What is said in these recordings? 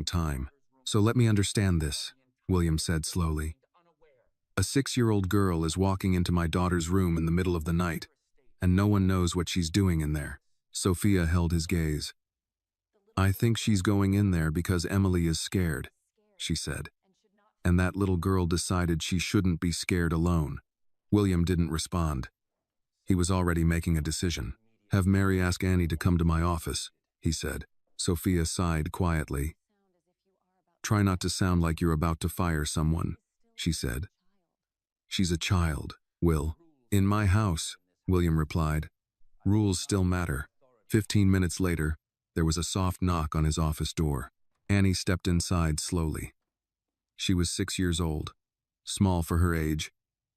time. So let me understand this, William said slowly. A 6-year-old girl is walking into my daughter's room in the middle of the night, and no one knows what she's doing in there. Sophia held his gaze. I think she's going in there because Emily is scared, she said. And that little girl decided she shouldn't be scared alone. William didn't respond. He was already making a decision. Have Mary ask Annie to come to my office, he said. Sophia sighed quietly. Try not to sound like you're about to fire someone, she said. She's a child, Will. In my house, William replied. Rules still matter. 15 minutes later, there was a soft knock on his office door. Annie stepped inside slowly. She was 6 years old, small for her age,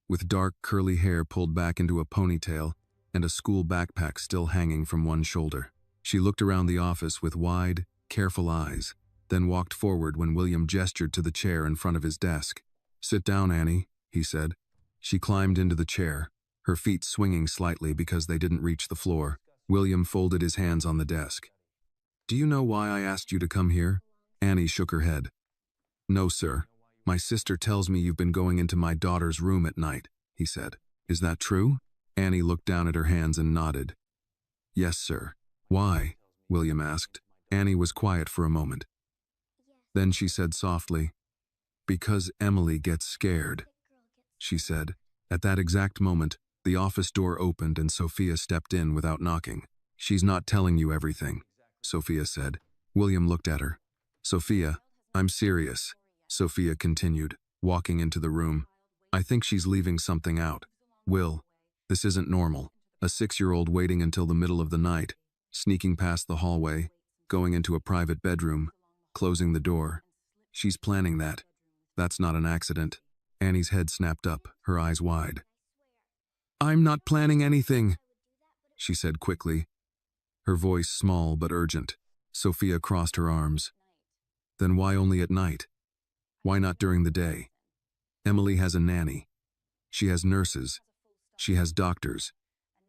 with dark curly hair pulled back into a ponytail and a school backpack still hanging from one shoulder. She looked around the office with wide, careful eyes, then walked forward when William gestured to the chair in front of his desk. Sit down, Annie, he said. She climbed into the chair, her feet swinging slightly because they didn't reach the floor. William folded his hands on the desk. Do you know why I asked you to come here? Annie shook her head. No, sir. My sister tells me you've been going into my daughter's room at night, he said. Is that true? Annie looked down at her hands and nodded. Yes, sir. Why? William asked. Annie was quiet for a moment. Then she said softly, Because Emily gets scared, she said. At that exact moment, the office door opened and Sophia stepped in without knocking. She's not telling you everything, Sophia said. William looked at her. Sophia, I'm serious, Sophia continued, walking into the room. I think she's leaving something out. Will, this isn't normal. A 6-year-old waiting until the middle of the night, sneaking past the hallway, going into a private bedroom, closing the door. She's planning that. That's not an accident. Annie's head snapped up, her eyes wide. I'm not planning anything, she said quickly, her voice small but urgent. Sophia crossed her arms. Then why only at night? Why not during the day? Emily has a nanny. She has nurses. She has doctors.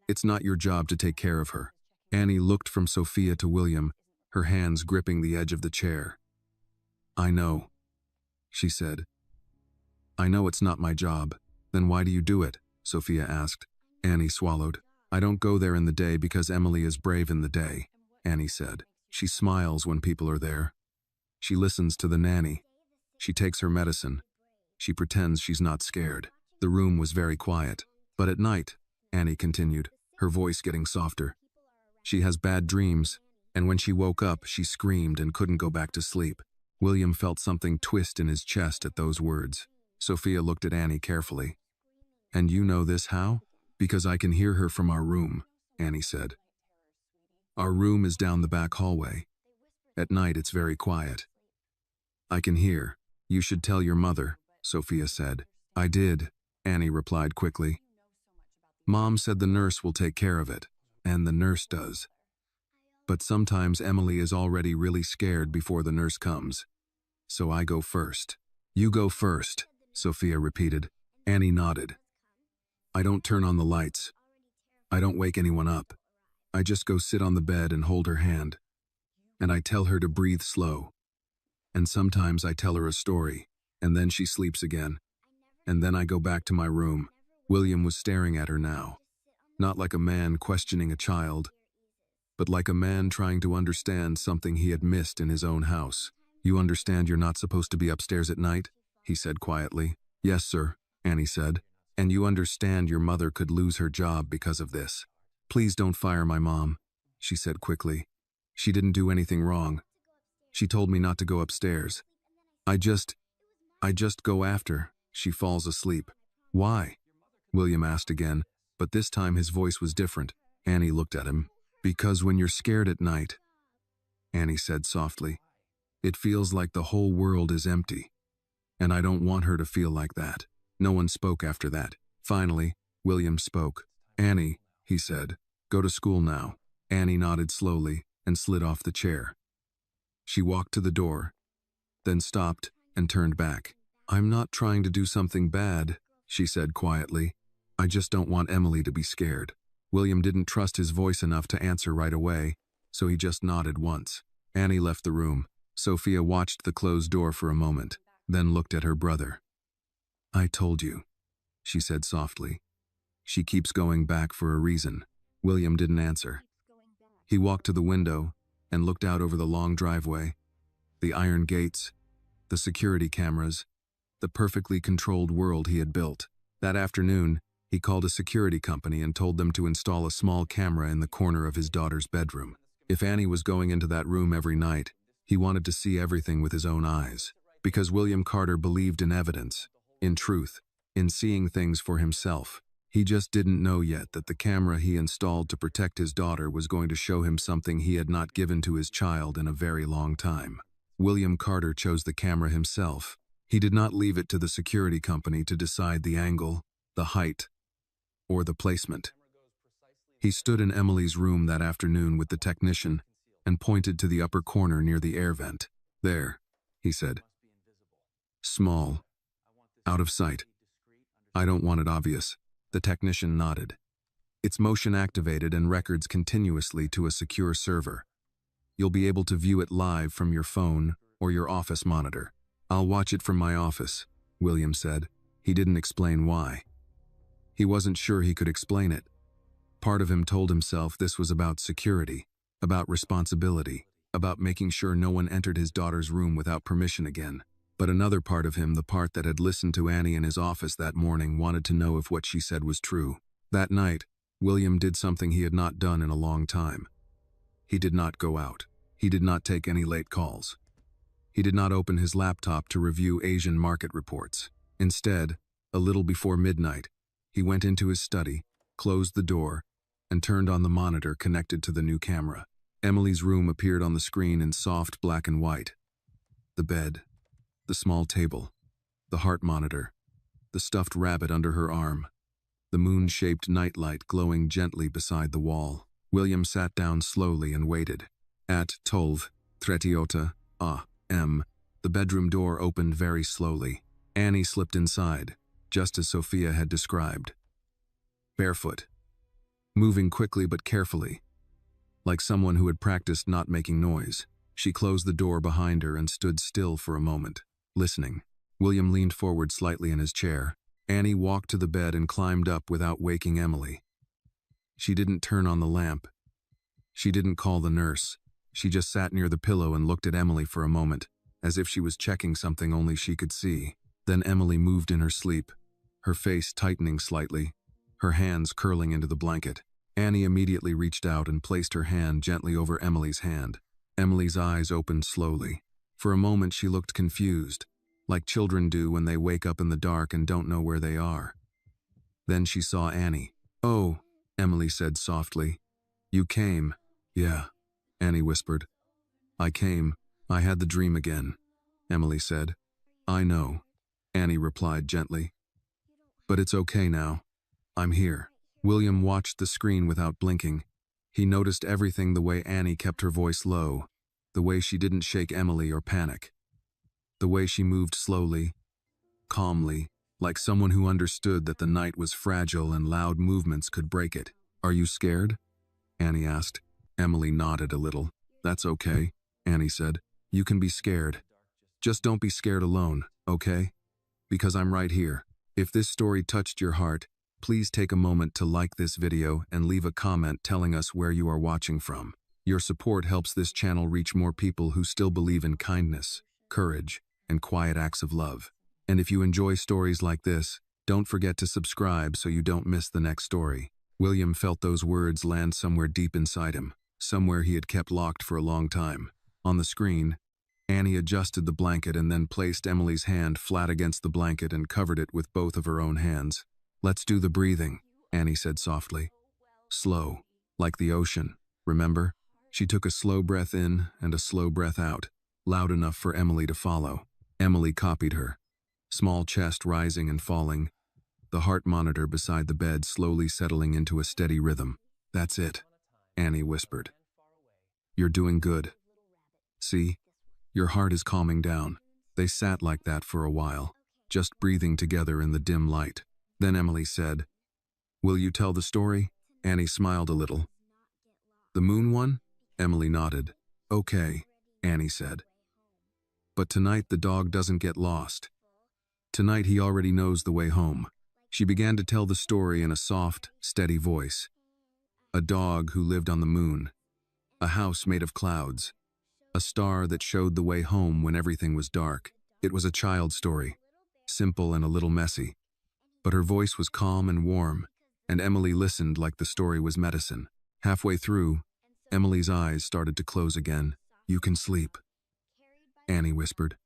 It's not your job to take care of her. Annie looked from Sophia to William, her hands gripping the edge of the chair. I know, she said. I know it's not my job. Then why do you do it? Sophia asked. Annie swallowed. I don't go there in the day because Emily is brave in the day, Annie said. She smiles when people are there. She listens to the nanny. She takes her medicine. She pretends she's not scared. The room was very quiet. But at night, Annie continued, her voice getting softer. She has bad dreams, and when she woke up, she screamed and couldn't go back to sleep. William felt something twist in his chest at those words. Sophia looked at Annie carefully. And you know this how? Because I can hear her from our room, Annie said. Our room is down the back hallway. At night, it's very quiet. I can hear. You should tell your mother, Sophia said. I did, Annie replied quickly. Mom said the nurse will take care of it, and the nurse does. But sometimes Emily is already really scared before the nurse comes. So I go first. You go first, Sophia repeated. Annie nodded. I don't turn on the lights. I don't wake anyone up. I just go sit on the bed and hold her hand. And I tell her to breathe slow. And sometimes I tell her a story, and then she sleeps again. And then I go back to my room. William was staring at her now. Not like a man questioning a child, but like a man trying to understand something he had missed in his own house. You understand you're not supposed to be upstairs at night? He said quietly. Yes, sir, Annie said. And you understand your mother could lose her job because of this. Please don't fire my mom, she said quickly. She didn't do anything wrong. She told me not to go upstairs. I just go after she falls asleep. Why? William asked again, but this time his voice was different. Annie looked at him. Because when you're scared at night, Annie said softly, it feels like the whole world is empty. And I don't want her to feel like that. No one spoke after that. Finally, William spoke. Annie, he said, go to school now. Annie nodded slowly and slid off the chair. She walked to the door, then stopped and turned back. I'm not trying to do something bad, she said quietly. I just don't want Emily to be scared. William didn't trust his voice enough to answer right away, so he just nodded once. Annie left the room. Sophia watched the closed door for a moment, then looked at her brother. "I told you," she said softly. "She keeps going back for a reason." William didn't answer. He walked to the window and looked out over the long driveway, the iron gates, the security cameras, the perfectly controlled world he had built. That afternoon, he called a security company and told them to install a small camera in the corner of his daughter's bedroom. If Annie was going into that room every night, he wanted to see everything with his own eyes. Because William Carter believed in evidence, in truth, in seeing things for himself. He just didn't know yet that the camera he installed to protect his daughter was going to show him something he had not given to his child in a very long time. William Carter chose the camera himself. He did not leave it to the security company to decide the angle, the height, or the placement. He stood in Emily's room that afternoon with the technician and pointed to the upper corner near the air vent. "There," he said. "Small. Out of sight. I don't want it obvious." The technician nodded. "It's motion activated and records continuously to a secure server. You'll be able to view it live from your phone or your office monitor." "I'll watch it from my office," William said. He didn't explain why. He wasn't sure he could explain it. Part of him told himself this was about security, about responsibility, about making sure no one entered his daughter's room without permission again. But another part of him, the part that had listened to Annie in his office that morning, wanted to know if what she said was true. That night, William did something he had not done in a long time. He did not go out. He did not take any late calls. He did not open his laptop to review Asian market reports. Instead, a little before midnight, he went into his study, closed the door, and turned on the monitor connected to the new camera. Emily's room appeared on the screen in soft black and white. The bed, the small table, the heart monitor, the stuffed rabbit under her arm, the moon-shaped nightlight glowing gently beside the wall. William sat down slowly and waited. At 12:38 a.m., the bedroom door opened very slowly. Annie slipped inside, just as Sophia had described. Barefoot, moving quickly but carefully, like someone who had practiced not making noise. She closed the door behind her and stood still for a moment, listening. William leaned forward slightly in his chair. Annie walked to the bed and climbed up without waking Emily. She didn't turn on the lamp. She didn't call the nurse. She just sat near the pillow and looked at Emily for a moment, as if she was checking something only she could see. Then Emily moved in her sleep, her face tightening slightly, her hands curling into the blanket. Annie immediately reached out and placed her hand gently over Emily's hand. Emily's eyes opened slowly. For a moment she looked confused, like children do when they wake up in the dark and don't know where they are. Then she saw Annie. "Oh," Emily said softly. "You came." "Yeah," Annie whispered. "I came. I had the dream again," Emily said. "I know," Annie replied gently. "But it's okay now. I'm here." William watched the screen without blinking. He noticed everything: the way Annie kept her voice low, the way she didn't shake Emily or panic, the way she moved slowly, calmly, like someone who understood that the night was fragile and loud movements could break it. "Are you scared?" Annie asked. Emily nodded a little. "That's okay," Annie said. "You can be scared. Just don't be scared alone, okay? Because I'm right here." If this story touched your heart, please take a moment to like this video and leave a comment telling us where you are watching from. Your support helps this channel reach more people who still believe in kindness, courage, and quiet acts of love. And if you enjoy stories like this, don't forget to subscribe so you don't miss the next story. William felt those words land somewhere deep inside him, somewhere he had kept locked for a long time. On the screen, Annie adjusted the blanket and then placed Emily's hand flat against the blanket and covered it with both of her own hands. "Let's do the breathing," Annie said softly. "Slow, like the ocean, remember?" She took a slow breath in and a slow breath out, loud enough for Emily to follow. Emily copied her, small chest rising and falling, the heart monitor beside the bed slowly settling into a steady rhythm. "That's it," Annie whispered. "You're doing good. See? Your heart is calming down." They sat like that for a while, just breathing together in the dim light. Then Emily said, "Will you tell the story?" Annie smiled a little. "The moon one?" Emily nodded. "Okay," Annie said. But tonight the dog doesn't get lost. Tonight he already knows the way home. She began to tell the story in a soft, steady voice. A dog who lived on the moon. A house made of clouds. A star that showed the way home when everything was dark. It was a child's story, simple and a little messy. But her voice was calm and warm, and Emily listened like the story was medicine. Halfway through, Emily's eyes started to close again. "You can sleep," Annie whispered.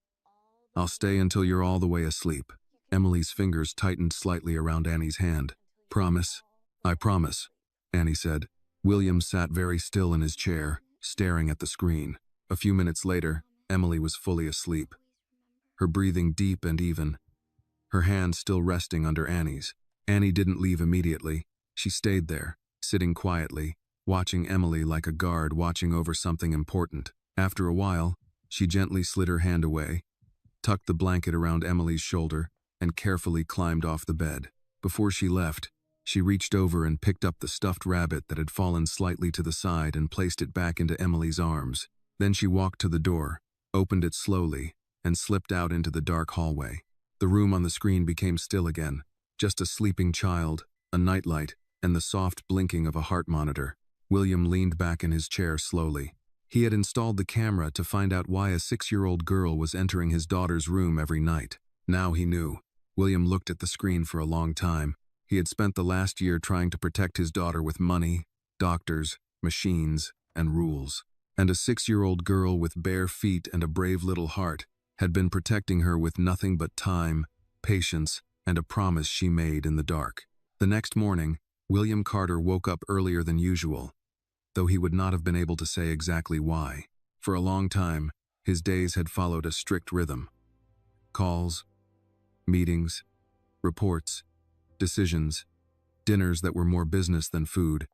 "I'll stay until you're all the way asleep." Emily's fingers tightened slightly around Annie's hand. "Promise?" "I promise," Annie said. William sat very still in his chair, staring at the screen. A few minutes later, Emily was fully asleep, her breathing deep and even, her hand still resting under Annie's. Annie didn't leave immediately. She stayed there, sitting quietly, watching Emily like a guard watching over something important. After a while, she gently slid her hand away, tucked the blanket around Emily's shoulder, and carefully climbed off the bed. Before she left, she reached over and picked up the stuffed rabbit that had fallen slightly to the side and placed it back into Emily's arms. Then she walked to the door, opened it slowly, and slipped out into the dark hallway. The room on the screen became still again, just a sleeping child, a nightlight, and the soft blinking of a heart monitor. William leaned back in his chair slowly. He had installed the camera to find out why a 6-year-old girl was entering his daughter's room every night. Now he knew. William looked at the screen for a long time. He had spent the last year trying to protect his daughter with money, doctors, machines, and rules. And a 6-year-old girl with bare feet and a brave little heart had been protecting her with nothing but time, patience, and a promise she made in the dark. The next morning, William Carter woke up earlier than usual, though he would not have been able to say exactly why. For a long time, his days had followed a strict rhythm. Calls, meetings, reports, decisions, dinners that were more business than food,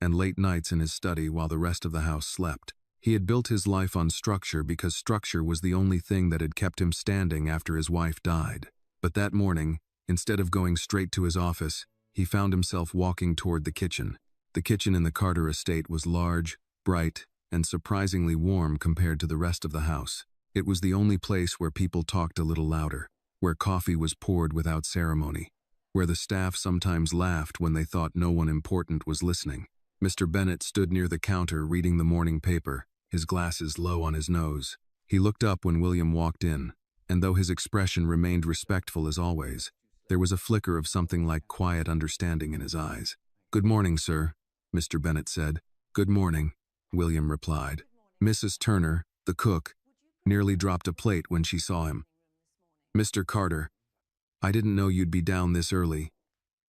and late nights in his study while the rest of the house slept. He had built his life on structure because structure was the only thing that had kept him standing after his wife died. But that morning, instead of going straight to his office, he found himself walking toward the kitchen. The kitchen in the Carter estate was large, bright, and surprisingly warm compared to the rest of the house. It was the only place where people talked a little louder, where coffee was poured without ceremony, where the staff sometimes laughed when they thought no one important was listening. Mr. Bennett stood near the counter reading the morning paper, his glasses low on his nose. He looked up when William walked in, and though his expression remained respectful as always, there was a flicker of something like quiet understanding in his eyes. "Good morning, sir," Mr. Bennett said. "Good morning," William replied. Mrs. Turner, the cook, nearly dropped a plate when she saw him. "Mr. Carter, I didn't know you'd be down this early.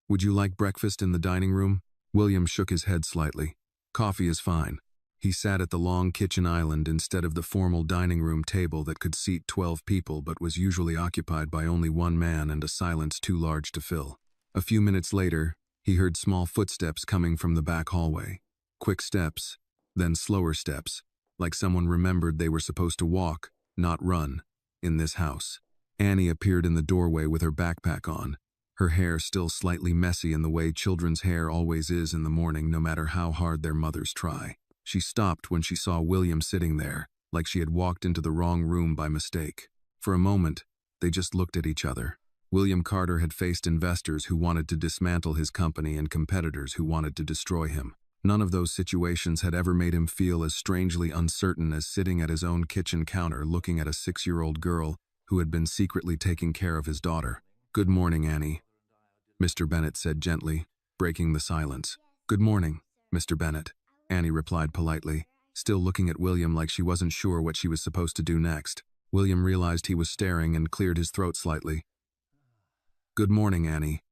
Would you like breakfast in the dining room?" William shook his head slightly. "Coffee is fine." He sat at the long kitchen island instead of the formal dining room table that could seat 12 people but was usually occupied by only one man and a silence too large to fill. A few minutes later, he heard small footsteps coming from the back hallway. Quick steps, then slower steps, like someone remembered they were supposed to walk, not run, in this house. Annie appeared in the doorway with her backpack on, her hair still slightly messy in the way children's hair always is in the morning no matter how hard their mothers try. She stopped when she saw William sitting there, like she had walked into the wrong room by mistake. For a moment, they just looked at each other. William Carter had faced investors who wanted to dismantle his company and competitors who wanted to destroy him. None of those situations had ever made him feel as strangely uncertain as sitting at his own kitchen counter looking at a 6-year-old girl who had been secretly taking care of his daughter. "Good morning, Annie," Mr. Bennett said gently, breaking the silence. "Good morning, Mr. Bennett," Annie replied politely, still looking at William like she wasn't sure what she was supposed to do next. William realized he was staring and cleared his throat slightly. "Good morning, Annie,"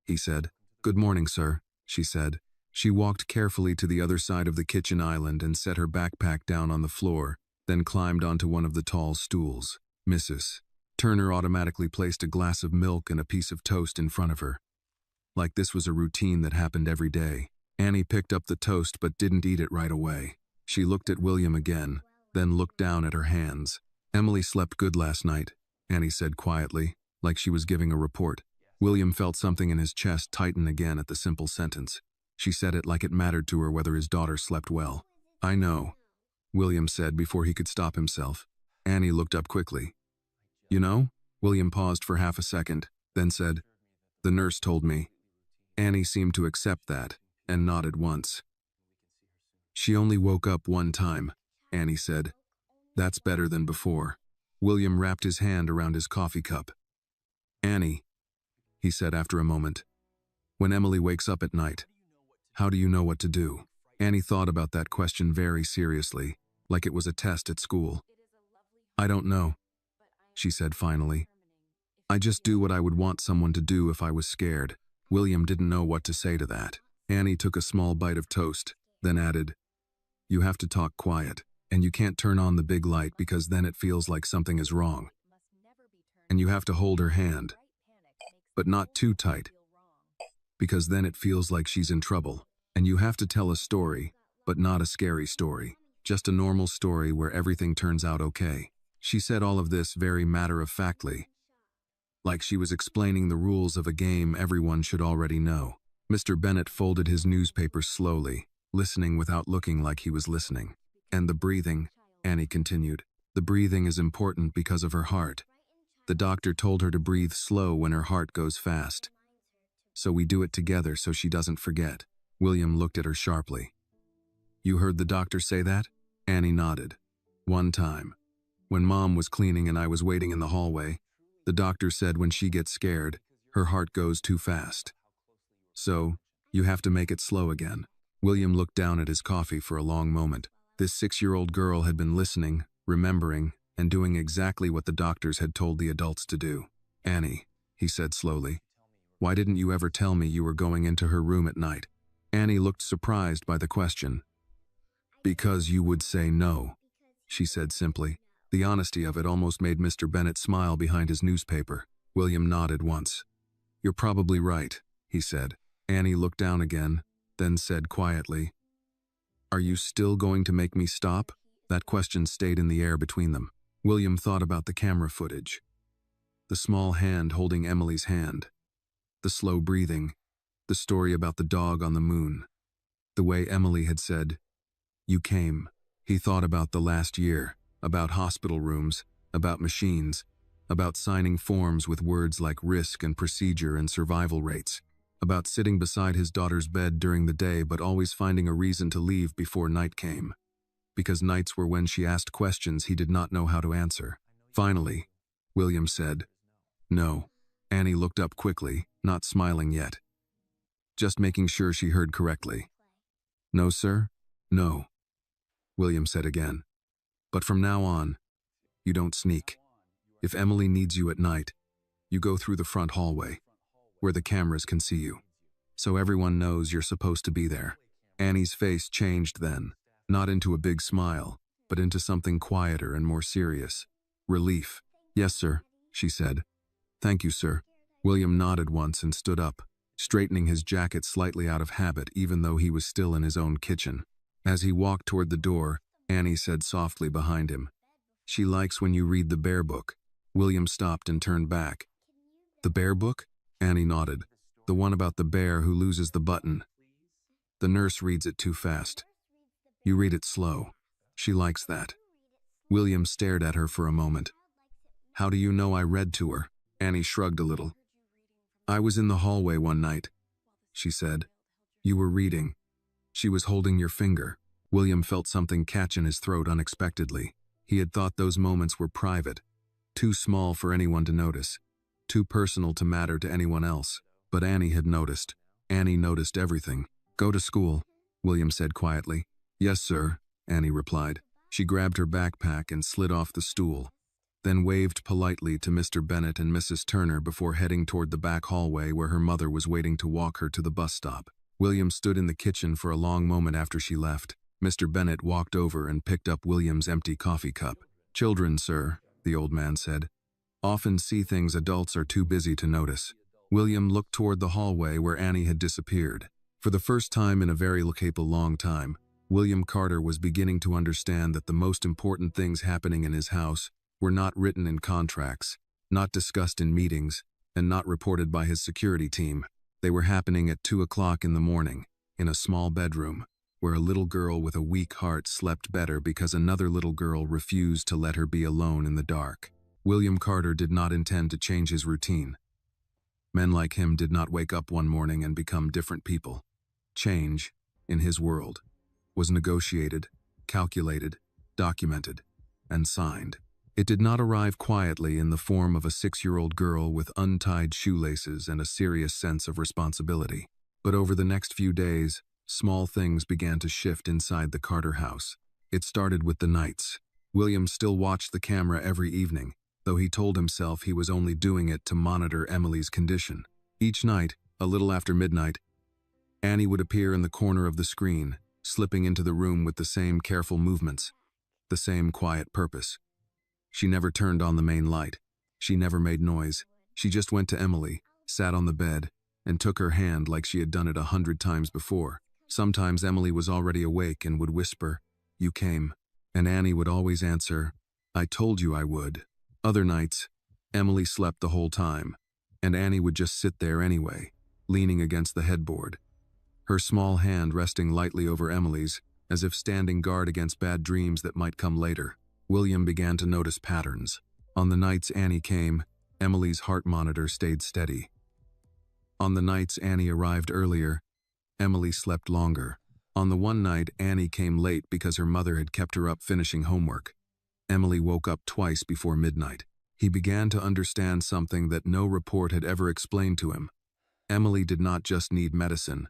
he said. "Good morning, sir," she said. She walked carefully to the other side of the kitchen island and set her backpack down on the floor, then climbed onto one of the tall stools. Mrs. Turner automatically placed a glass of milk and a piece of toast in front of her. Like this was a routine that happened every day. Annie picked up the toast but didn't eat it right away. She looked at William again, then looked down at her hands. "Emily slept good last night," Annie said quietly, like she was giving a report. William felt something in his chest tighten again at the simple sentence. She said it like it mattered to her whether his daughter slept well. "I know," William said before he could stop himself. Annie looked up quickly. You know? William paused for half a second, then said, the nurse told me. Annie seemed to accept that, and nodded once. She only woke up one time, Annie said. That's better than before. William wrapped his hand around his coffee cup. Annie, he said after a moment, when Emily wakes up at night, how do you know what to do? Annie thought about that question very seriously, like it was a test at school. I don't know, she said finally. I just do what I would want someone to do if I was scared. William didn't know what to say to that. Annie took a small bite of toast, then added, you have to talk quiet, and you can't turn on the big light because then it feels like something is wrong. And you have to hold her hand, but not too tight, because then it feels like she's in trouble. And you have to tell a story, but not a scary story, just a normal story where everything turns out okay. She said all of this very matter-of-factly, like she was explaining the rules of a game everyone should already know. Mr. Bennet folded his newspaper slowly, listening without looking like he was listening. And the breathing, Annie continued. The breathing is important because of her heart. The doctor told her to breathe slow when her heart goes fast. So we do it together so she doesn't forget. William looked at her sharply. You heard the doctor say that? Annie nodded. One time, when Mom was cleaning and I was waiting in the hallway, the doctor said when she gets scared, her heart goes too fast. So, you have to make it slow again. William looked down at his coffee for a long moment. This 6-year-old girl had been listening, remembering, and doing exactly what the doctors had told the adults to do. Annie, he said slowly, why didn't you ever tell me you were going into her room at night? Annie looked surprised by the question. Because you would say no, she said simply. The honesty of it almost made Mr. Bennet smile behind his newspaper. William nodded once. You're probably right, he said. Annie looked down again, then said quietly, are you still going to make me stop? That question stayed in the air between them. William thought about the camera footage. The small hand holding Emily's hand. The slow breathing. The story about the dog on the moon. The way Emily had said, you came. He thought about the last year, about hospital rooms, about machines, about signing forms with words like risk and procedure and survival rates, about sitting beside his daughter's bed during the day but always finding a reason to leave before night came, because nights were when she asked questions he did not know how to answer. Finally, William said, no. Annie looked up quickly, not smiling yet, just making sure she heard correctly. No, sir? No, William said again. But from now on, you don't sneak. If Emily needs you at night, you go through the front hallway, where the cameras can see you, so everyone knows you're supposed to be there. Annie's face changed then, not into a big smile, but into something quieter and more serious. Relief. Yes, sir, she said. Thank you, sir. William nodded once and stood up, straightening his jacket slightly out of habit even though he was still in his own kitchen. As he walked toward the door, Annie said softly behind him, she likes when you read the Bear book. William stopped and turned back. The Bear book? Annie nodded. The one about the bear who loses the button. The nurse reads it too fast. You read it slow. She likes that. William stared at her for a moment. How do you know I read to her? Annie shrugged a little. I was in the hallway one night, she said. You were reading. She was holding your finger. William felt something catch in his throat unexpectedly. He had thought those moments were private, too small for anyone to notice, too personal to matter to anyone else. But Annie had noticed. Annie noticed everything. Go to school, William said quietly. Yes, sir, Annie replied. She grabbed her backpack and slid off the stool, then waved politely to Mr. Bennet and Mrs. Turner before heading toward the back hallway where her mother was waiting to walk her to the bus stop. William stood in the kitchen for a long moment after she left. Mr. Bennet walked over and picked up William's empty coffee cup. Children, sir, the old man said, often see things adults are too busy to notice. William looked toward the hallway where Annie had disappeared. For the first time in a very long time, William Carter was beginning to understand that the most important things happening in his house were not written in contracts, not discussed in meetings, and not reported by his security team. They were happening at 2 o'clock in the morning, in a small bedroom, where a little girl with a weak heart slept better because another little girl refused to let her be alone in the dark. William Carter did not intend to change his routine. Men like him did not wake up one morning and become different people. Change, in his world, was negotiated, calculated, documented, and signed. It did not arrive quietly in the form of a 6-year-old girl with untied shoelaces and a serious sense of responsibility. But over the next few days, small things began to shift inside the Carter house. It started with the nights. William still watched the camera every evening, though he told himself he was only doing it to monitor Emily's condition. Each night, a little after midnight, Annie would appear in the corner of the screen, slipping into the room with the same careful movements, the same quiet purpose. She never turned on the main light. She never made noise. She just went to Emily, sat on the bed, and took her hand like she had done it 100 times before. Sometimes Emily was already awake and would whisper, "You came," and Annie would always answer, "I told you I would." Other nights, Emily slept the whole time, and Annie would just sit there anyway, leaning against the headboard, her small hand resting lightly over Emily's, as if standing guard against bad dreams that might come later. William began to notice patterns. On the nights Annie came, Emily's heart monitor stayed steady. On the nights Annie arrived earlier, Emily slept longer. On the one night, Annie came late because her mother had kept her up finishing homework. Emily woke up twice before midnight. He began to understand something that no report had ever explained to him. Emily did not just need medicine.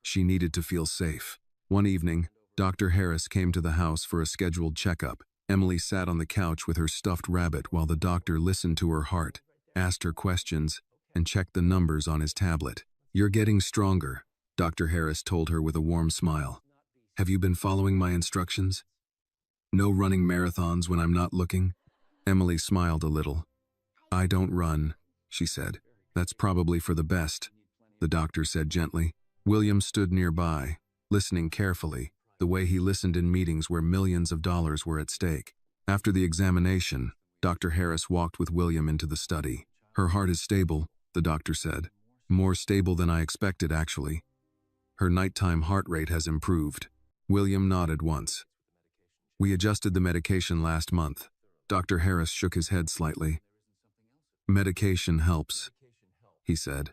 She needed to feel safe. One evening, Dr. Harris came to the house for a scheduled checkup. Emily sat on the couch with her stuffed rabbit while the doctor listened to her heart, asked her questions, and checked the numbers on his tablet. "You're getting stronger," Dr. Harris told her with a warm smile. "Have you been following my instructions? No running marathons when I'm not looking?" Emily smiled a little. "I don't run," she said. "That's probably for the best," the doctor said gently. William stood nearby, listening carefully, the way he listened in meetings where millions of dollars were at stake. After the examination, Dr. Harris walked with William into the study. "Her heart is stable," the doctor said. "More stable than I expected, actually. Her nighttime heart rate has improved." William nodded once. "We adjusted the medication last month." Dr. Harris shook his head slightly. "Medication helps," he said.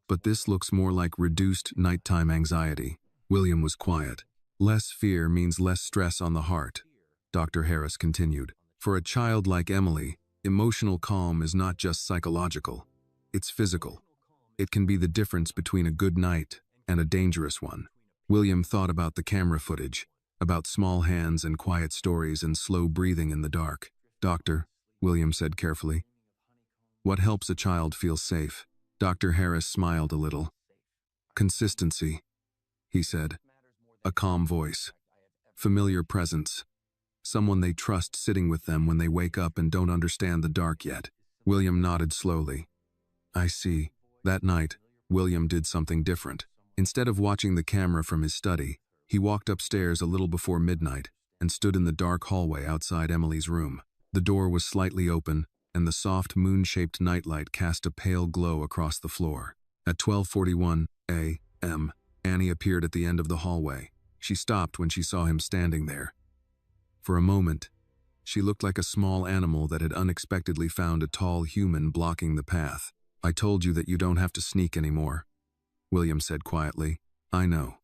"But this looks more like reduced nighttime anxiety." William was quiet. "Less fear means less stress on the heart," Dr. Harris continued. "For a child like Emily, emotional calm is not just psychological. It's physical. It can be the difference between a good night and a dangerous one." William thought about the camera footage, about small hands and quiet stories and slow breathing in the dark. "Doctor," William said carefully, "what helps a child feel safe?" Dr. Harris smiled a little. "Consistency," he said. "A calm voice. Familiar presence. Someone they trust sitting with them when they wake up and don't understand the dark yet." William nodded slowly. "I see." That night, William did something different. Instead of watching the camera from his study, he walked upstairs a little before midnight and stood in the dark hallway outside Emily's room. The door was slightly open, and the soft moon-shaped nightlight cast a pale glow across the floor. At 12:41 a.m., Annie appeared at the end of the hallway. She stopped when she saw him standing there. For a moment, she looked like a small animal that had unexpectedly found a tall human blocking the path. "I told you that you don't have to sneak anymore," William said quietly. "I know,"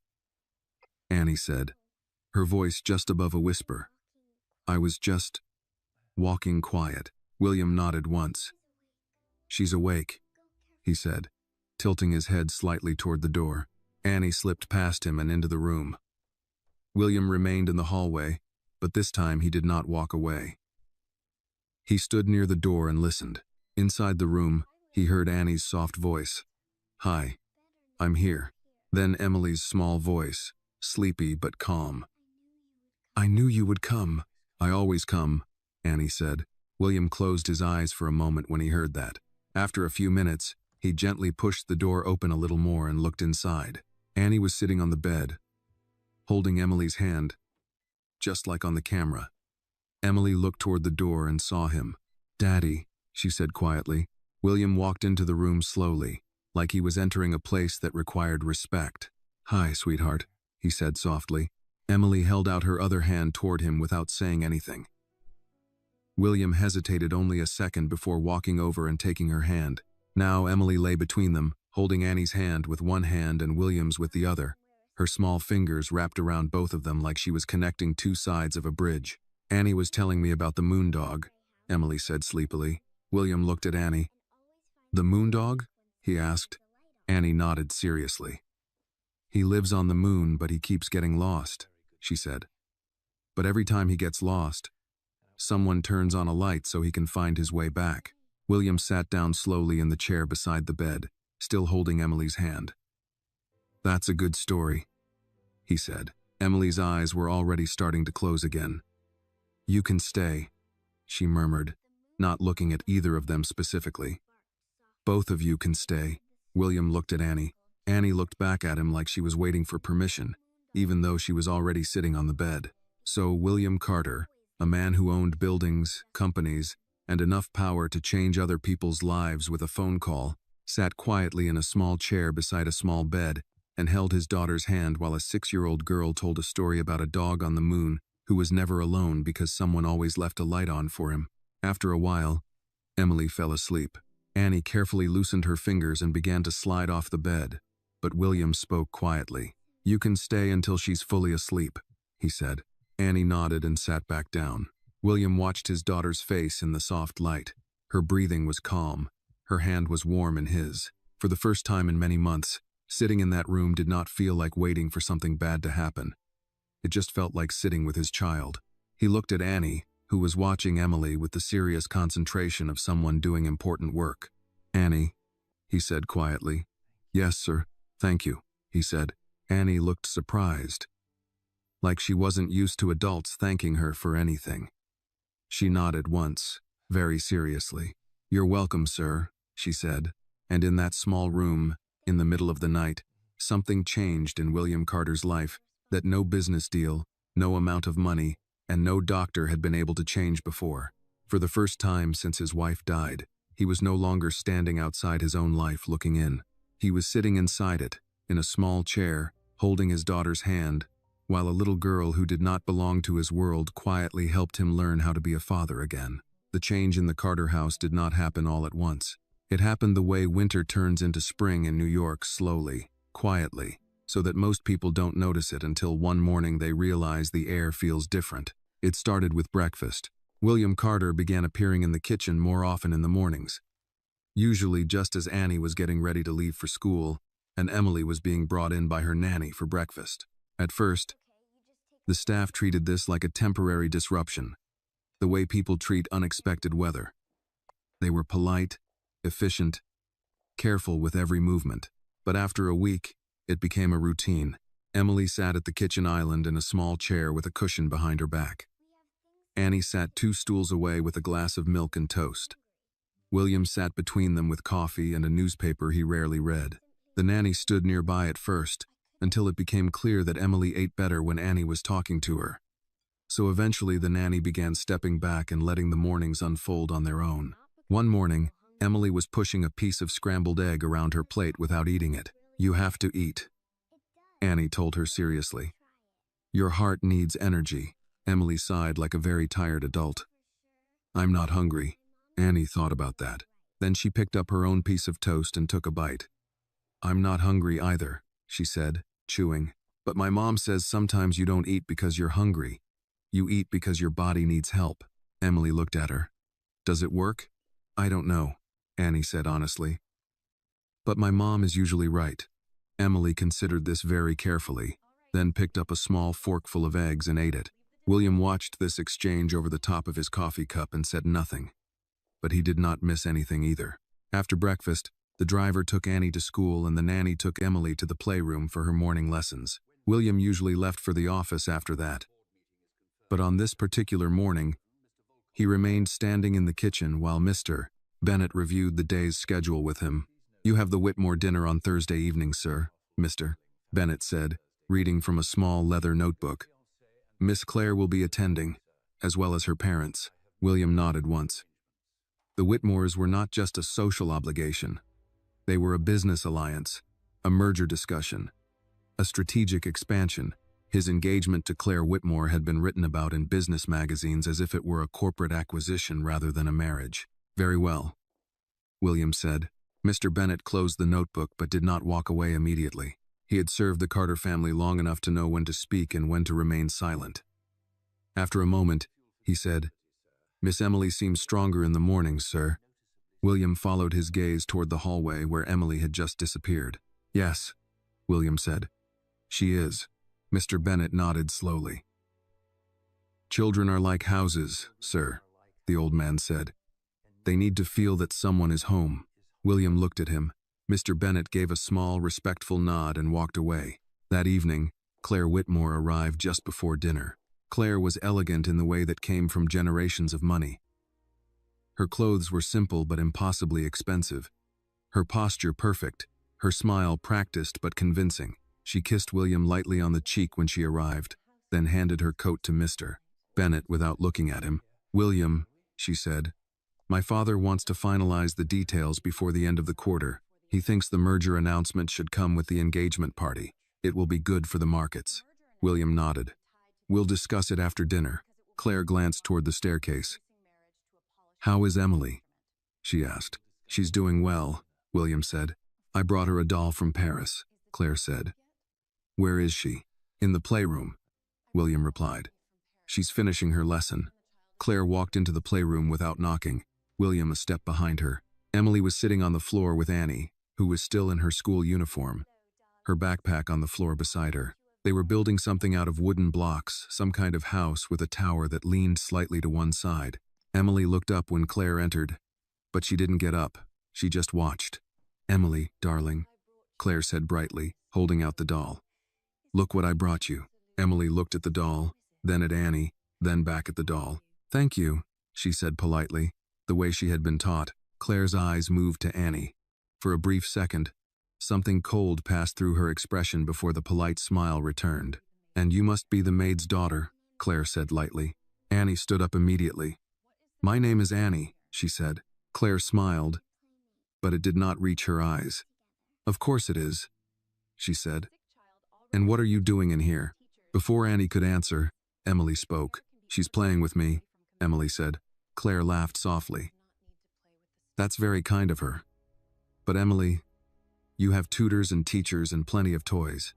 Annie said, her voice just above a whisper. "I was just walking quiet." William nodded once. "She's awake," he said, tilting his head slightly toward the door. Annie slipped past him and into the room. William remained in the hallway, but this time he did not walk away. He stood near the door and listened. Inside the room, he heard Annie's soft voice. "Hi, I'm here." Then Emily's small voice, sleepy but calm. "I knew you would come." "I always come," Annie said. William closed his eyes for a moment when he heard that. After a few minutes, he gently pushed the door open a little more and looked inside. Annie was sitting on the bed, holding Emily's hand, just like on the camera. Emily looked toward the door and saw him. "Daddy," she said quietly. William walked into the room slowly, like he was entering a place that required respect. "Hi, sweetheart," he said softly. Emily held out her other hand toward him without saying anything. William hesitated only a second before walking over and taking her hand. Now Emily lay between them, holding Annie's hand with one hand and William's with the other. Her small fingers wrapped around both of them like she was connecting two sides of a bridge. Annie was telling me about the moon dog, Emily said sleepily. William looked at Annie. The moon dog? He asked. Annie nodded seriously. He lives on the moon, but he keeps getting lost, she said. But every time he gets lost, someone turns on a light so he can find his way back. William sat down slowly in the chair beside the bed, still holding Emily's hand. That's a good story, he said. Emily's eyes were already starting to close again. You can stay, she murmured, not looking at either of them specifically. Both of you can stay. William looked at Annie. Annie looked back at him like she was waiting for permission, even though she was already sitting on the bed. So William Carter, a man who owned buildings, companies, and enough power to change other people's lives with a phone call, sat quietly in a small chair beside a small bed and held his daughter's hand while a 6-year-old girl told a story about a dog on the moon who was never alone because someone always left a light on for him. After a while, Emily fell asleep. Annie carefully loosened her fingers and began to slide off the bed, but William spoke quietly. You can stay until she's fully asleep, he said. Annie nodded and sat back down. William watched his daughter's face in the soft light. Her breathing was calm. Her hand was warm in his. For the first time in many months, sitting in that room did not feel like waiting for something bad to happen. It just felt like sitting with his child. He looked at Annie, who was watching Emily with the serious concentration of someone doing important work. Annie, he said quietly. Yes, sir. Thank you, he said. Annie looked surprised, like she wasn't used to adults thanking her for anything. She nodded once, very seriously. You're welcome, sir, she said. And in that small room, in the middle of the night, something changed in William Carter's life that no business deal, no amount of money, and no doctor had been able to change before. For the first time since his wife died, he was no longer standing outside his own life looking in. He was sitting inside it, in a small chair, holding his daughter's hand, while a little girl who did not belong to his world quietly helped him learn how to be a father again. The change in the Carter house did not happen all at once. It happened the way winter turns into spring in New York, slowly, quietly, so that most people don't notice it until one morning they realize the air feels different. It started with breakfast. William Carter began appearing in the kitchen more often in the mornings, usually just as Annie was getting ready to leave for school, and Emily was being brought in by her nanny for breakfast. At first, the staff treated this like a temporary disruption, the way people treat unexpected weather. They were polite, efficient, careful with every movement. But after a week, it became a routine. Emily sat at the kitchen island in a small chair with a cushion behind her back. Annie sat 2 stools away with a glass of milk and toast. William sat between them with coffee and a newspaper he rarely read. The nanny stood nearby at first, until it became clear that Emily ate better when Annie was talking to her. So eventually the nanny began stepping back and letting the mornings unfold on their own. One morning, Emily was pushing a piece of scrambled egg around her plate without eating it. You have to eat, Annie told her seriously. Your heart needs energy. Emily sighed like a very tired adult. I'm not hungry. Annie thought about that. Then she picked up her own piece of toast and took a bite. I'm not hungry either, she said, chewing. But my mom says sometimes you don't eat because you're hungry. You eat because your body needs help. Emily looked at her. Does it work? I don't know, Annie said honestly. But my mom is usually right. Emily considered this very carefully, then picked up a small forkful of eggs and ate it. William watched this exchange over the top of his coffee cup and said nothing. But he did not miss anything either. After breakfast, the driver took Annie to school and the nanny took Emily to the playroom for her morning lessons. William usually left for the office after that. But on this particular morning, he remained standing in the kitchen while Mr. Bennett reviewed the day's schedule with him. You have the Whitmore dinner on Thursday evening, sir, Mr. Bennett said, reading from a small leather notebook. Miss Claire will be attending, as well as her parents. William nodded once. The Whitmores were not just a social obligation. They were a business alliance, a merger discussion, A strategic expansion. His engagement to Claire Whitmore had been written about in business magazines as if it were a corporate acquisition rather than a marriage. Very well, William said. Mr. Bennet closed the notebook but did not walk away immediately. He had served the Carter family long enough to know when to speak and when to remain silent. After a moment, he said, "Miss Emily seems stronger in the mornings, sir." William followed his gaze toward the hallway where Emily had just disappeared. "Yes," William said. "She is." Mr. Bennet nodded slowly. "Children are like houses, sir," the old man said. "They need to feel that someone is home." William looked at him. Mr. Bennet gave a small, respectful nod and walked away. That evening, Claire Whitmore arrived just before dinner. Claire was elegant in the way that came from generations of money. Her clothes were simple but impossibly expensive. Her posture perfect, her smile practiced but convincing. She kissed William lightly on the cheek when she arrived, then handed her coat to Mr. Bennet without looking at him. "William," she said, "my father wants to finalize the details before the end of the quarter. He thinks the merger announcement should come with the engagement party. It will be good for the markets." William nodded. "We'll discuss it after dinner." Claire glanced toward the staircase. "How is Emily?" she asked. "She's doing well," William said. "I brought her a doll from Paris," Claire said. "Where is she?" "In the playroom," William replied. "She's finishing her lesson." Claire walked into the playroom without knocking, William a step behind her. Emily was sitting on the floor with Annie, who was still in her school uniform, her backpack on the floor beside her. They were building something out of wooden blocks, some kind of house with a tower that leaned slightly to one side. Emily looked up when Claire entered, but she didn't get up. She just watched. "Emily, darling," Claire said brightly, holding out the doll. "Look what I brought you." Emily looked at the doll, then at Annie, then back at the doll. "Thank you," she said politely, the way she had been taught. Claire's eyes moved to Annie. For a brief second, something cold passed through her expression before the polite smile returned. "And you must be the maid's daughter," Claire said lightly. Annie stood up immediately. "My name is Annie," she said. Claire smiled, but it did not reach her eyes. "Of course it is," she said. "And what are you doing in here?" Before Annie could answer, Emily spoke. "She's playing with me," Emily said. Claire laughed softly. "That's very kind of her. But Emily, you have tutors and teachers and plenty of toys.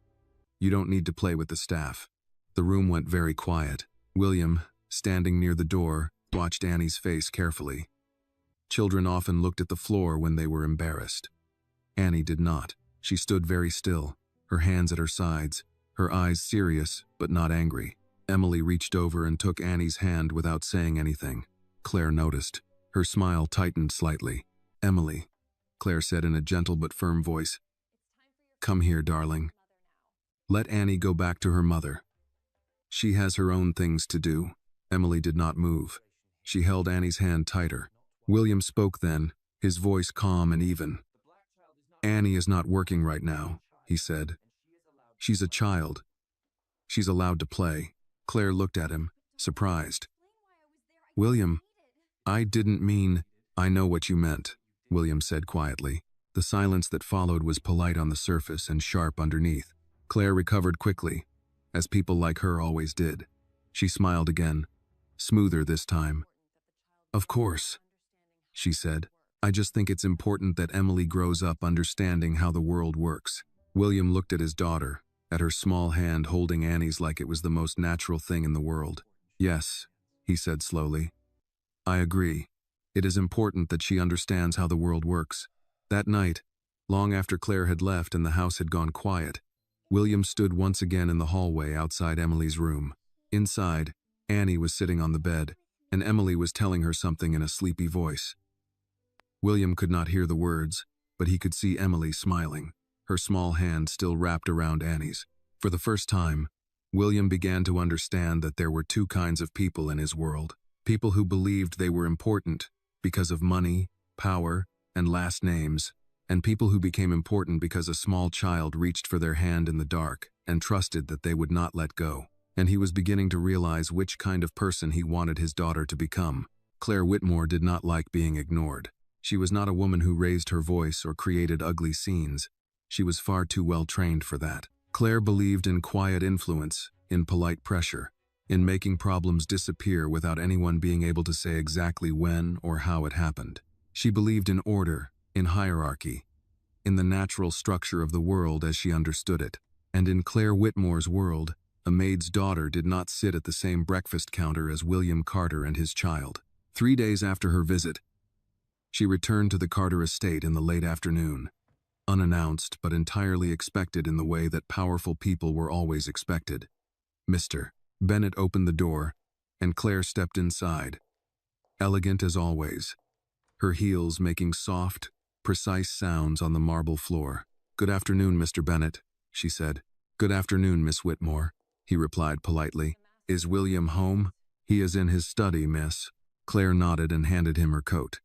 You don't need to play with the staff." The room went very quiet. William, standing near the door, watched Annie's face carefully. Children often looked at the floor when they were embarrassed. Annie did not. She stood very still, her hands at her sides, her eyes serious but not angry. Emily reached over and took Annie's hand without saying anything. Claire noticed. Her smile tightened slightly. "Emily," Claire said in a gentle but firm voice, "come here, darling. Let Annie go back to her mother. She has her own things to do." Emily did not move. She held Annie's hand tighter. William spoke then, his voice calm and even. "Annie is not working right now," he said. "She's a child. She's allowed to play." Claire looked at him, surprised. "William, I didn't mean—" "I know what you meant," William said quietly. The silence that followed was polite on the surface and sharp underneath. Claire recovered quickly, as people like her always did. She smiled again, smoother this time. "Of course," she said. "I just think it's important that Emily grows up understanding how the world works." William looked at his daughter, at her small hand holding Annie's like it was the most natural thing in the world. "Yes," he said slowly. "I agree. It is important that she understands how the world works." That night, long after Claire had left and the house had gone quiet, William stood once again in the hallway outside Emily's room. Inside, Annie was sitting on the bed, and Emily was telling her something in a sleepy voice. William could not hear the words, but he could see Emily smiling, her small hand still wrapped around Annie's. For the first time, William began to understand that there were two kinds of people in his world. People who believed they were important because of money, power, and last names, and people who became important because a small child reached for their hand in the dark and trusted that they would not let go. And he was beginning to realize which kind of person he wanted his daughter to become. Claire Whitmore did not like being ignored. She was not a woman who raised her voice or created ugly scenes. She was far too well trained for that. Claire believed in quiet influence, in polite pressure, in making problems disappear without anyone being able to say exactly when or how it happened. She believed in order, in hierarchy, in the natural structure of the world as she understood it. And in Claire Whitmore's world, a maid's daughter did not sit at the same breakfast counter as William Carter and his child. 3 days after her visit, she returned to the Carter estate in the late afternoon, unannounced but entirely expected in the way that powerful people were always expected. Mr. Bennett opened the door, and Claire stepped inside, elegant as always, her heels making soft, precise sounds on the marble floor. "Good afternoon, Mr. Bennett," she said. "Good afternoon, Miss Whitmore," he replied politely. "Is William home?" "He is in his study, miss." Claire nodded and handed him her coat.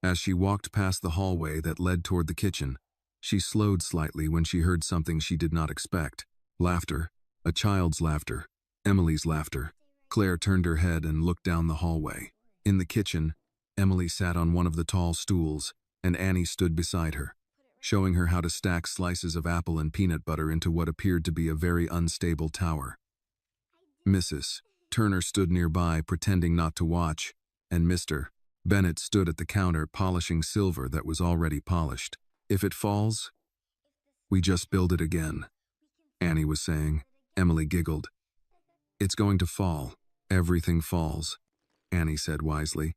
As she walked past the hallway that led toward the kitchen, she slowed slightly when she heard something she did not expect. Laughter, a child's laughter, Emily's laughter. Claire turned her head and looked down the hallway. In the kitchen, Emily sat on one of the tall stools, and Annie stood beside her, showing her how to stack slices of apple and peanut butter into what appeared to be a very unstable tower. Mrs. Turner stood nearby, pretending not to watch, and Mr. Bennett stood at the counter polishing silver that was already polished. "If it falls, we just build it again," Annie was saying. Emily giggled. "It's going to fall. Everything falls," Annie said wisely.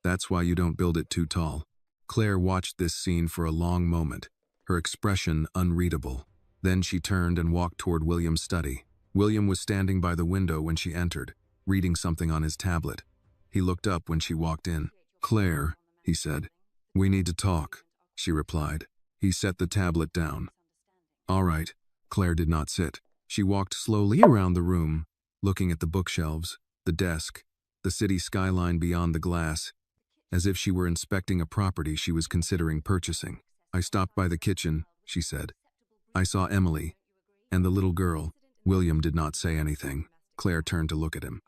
"That's why you don't build it too tall." Claire watched this scene for a long moment, her expression unreadable. Then she turned and walked toward William's study. William was standing by the window when she entered, reading something on his tablet. He looked up when she walked in. "Claire," he said. "We need to talk," she replied. He set the tablet down. "All right." Claire did not sit. She walked slowly around the room, looking at the bookshelves, the desk, the city skyline beyond the glass, as if she were inspecting a property she was considering purchasing. "I stopped by the kitchen," she said. "I saw Emily and the little girl." William did not say anything. Claire turned to look at him.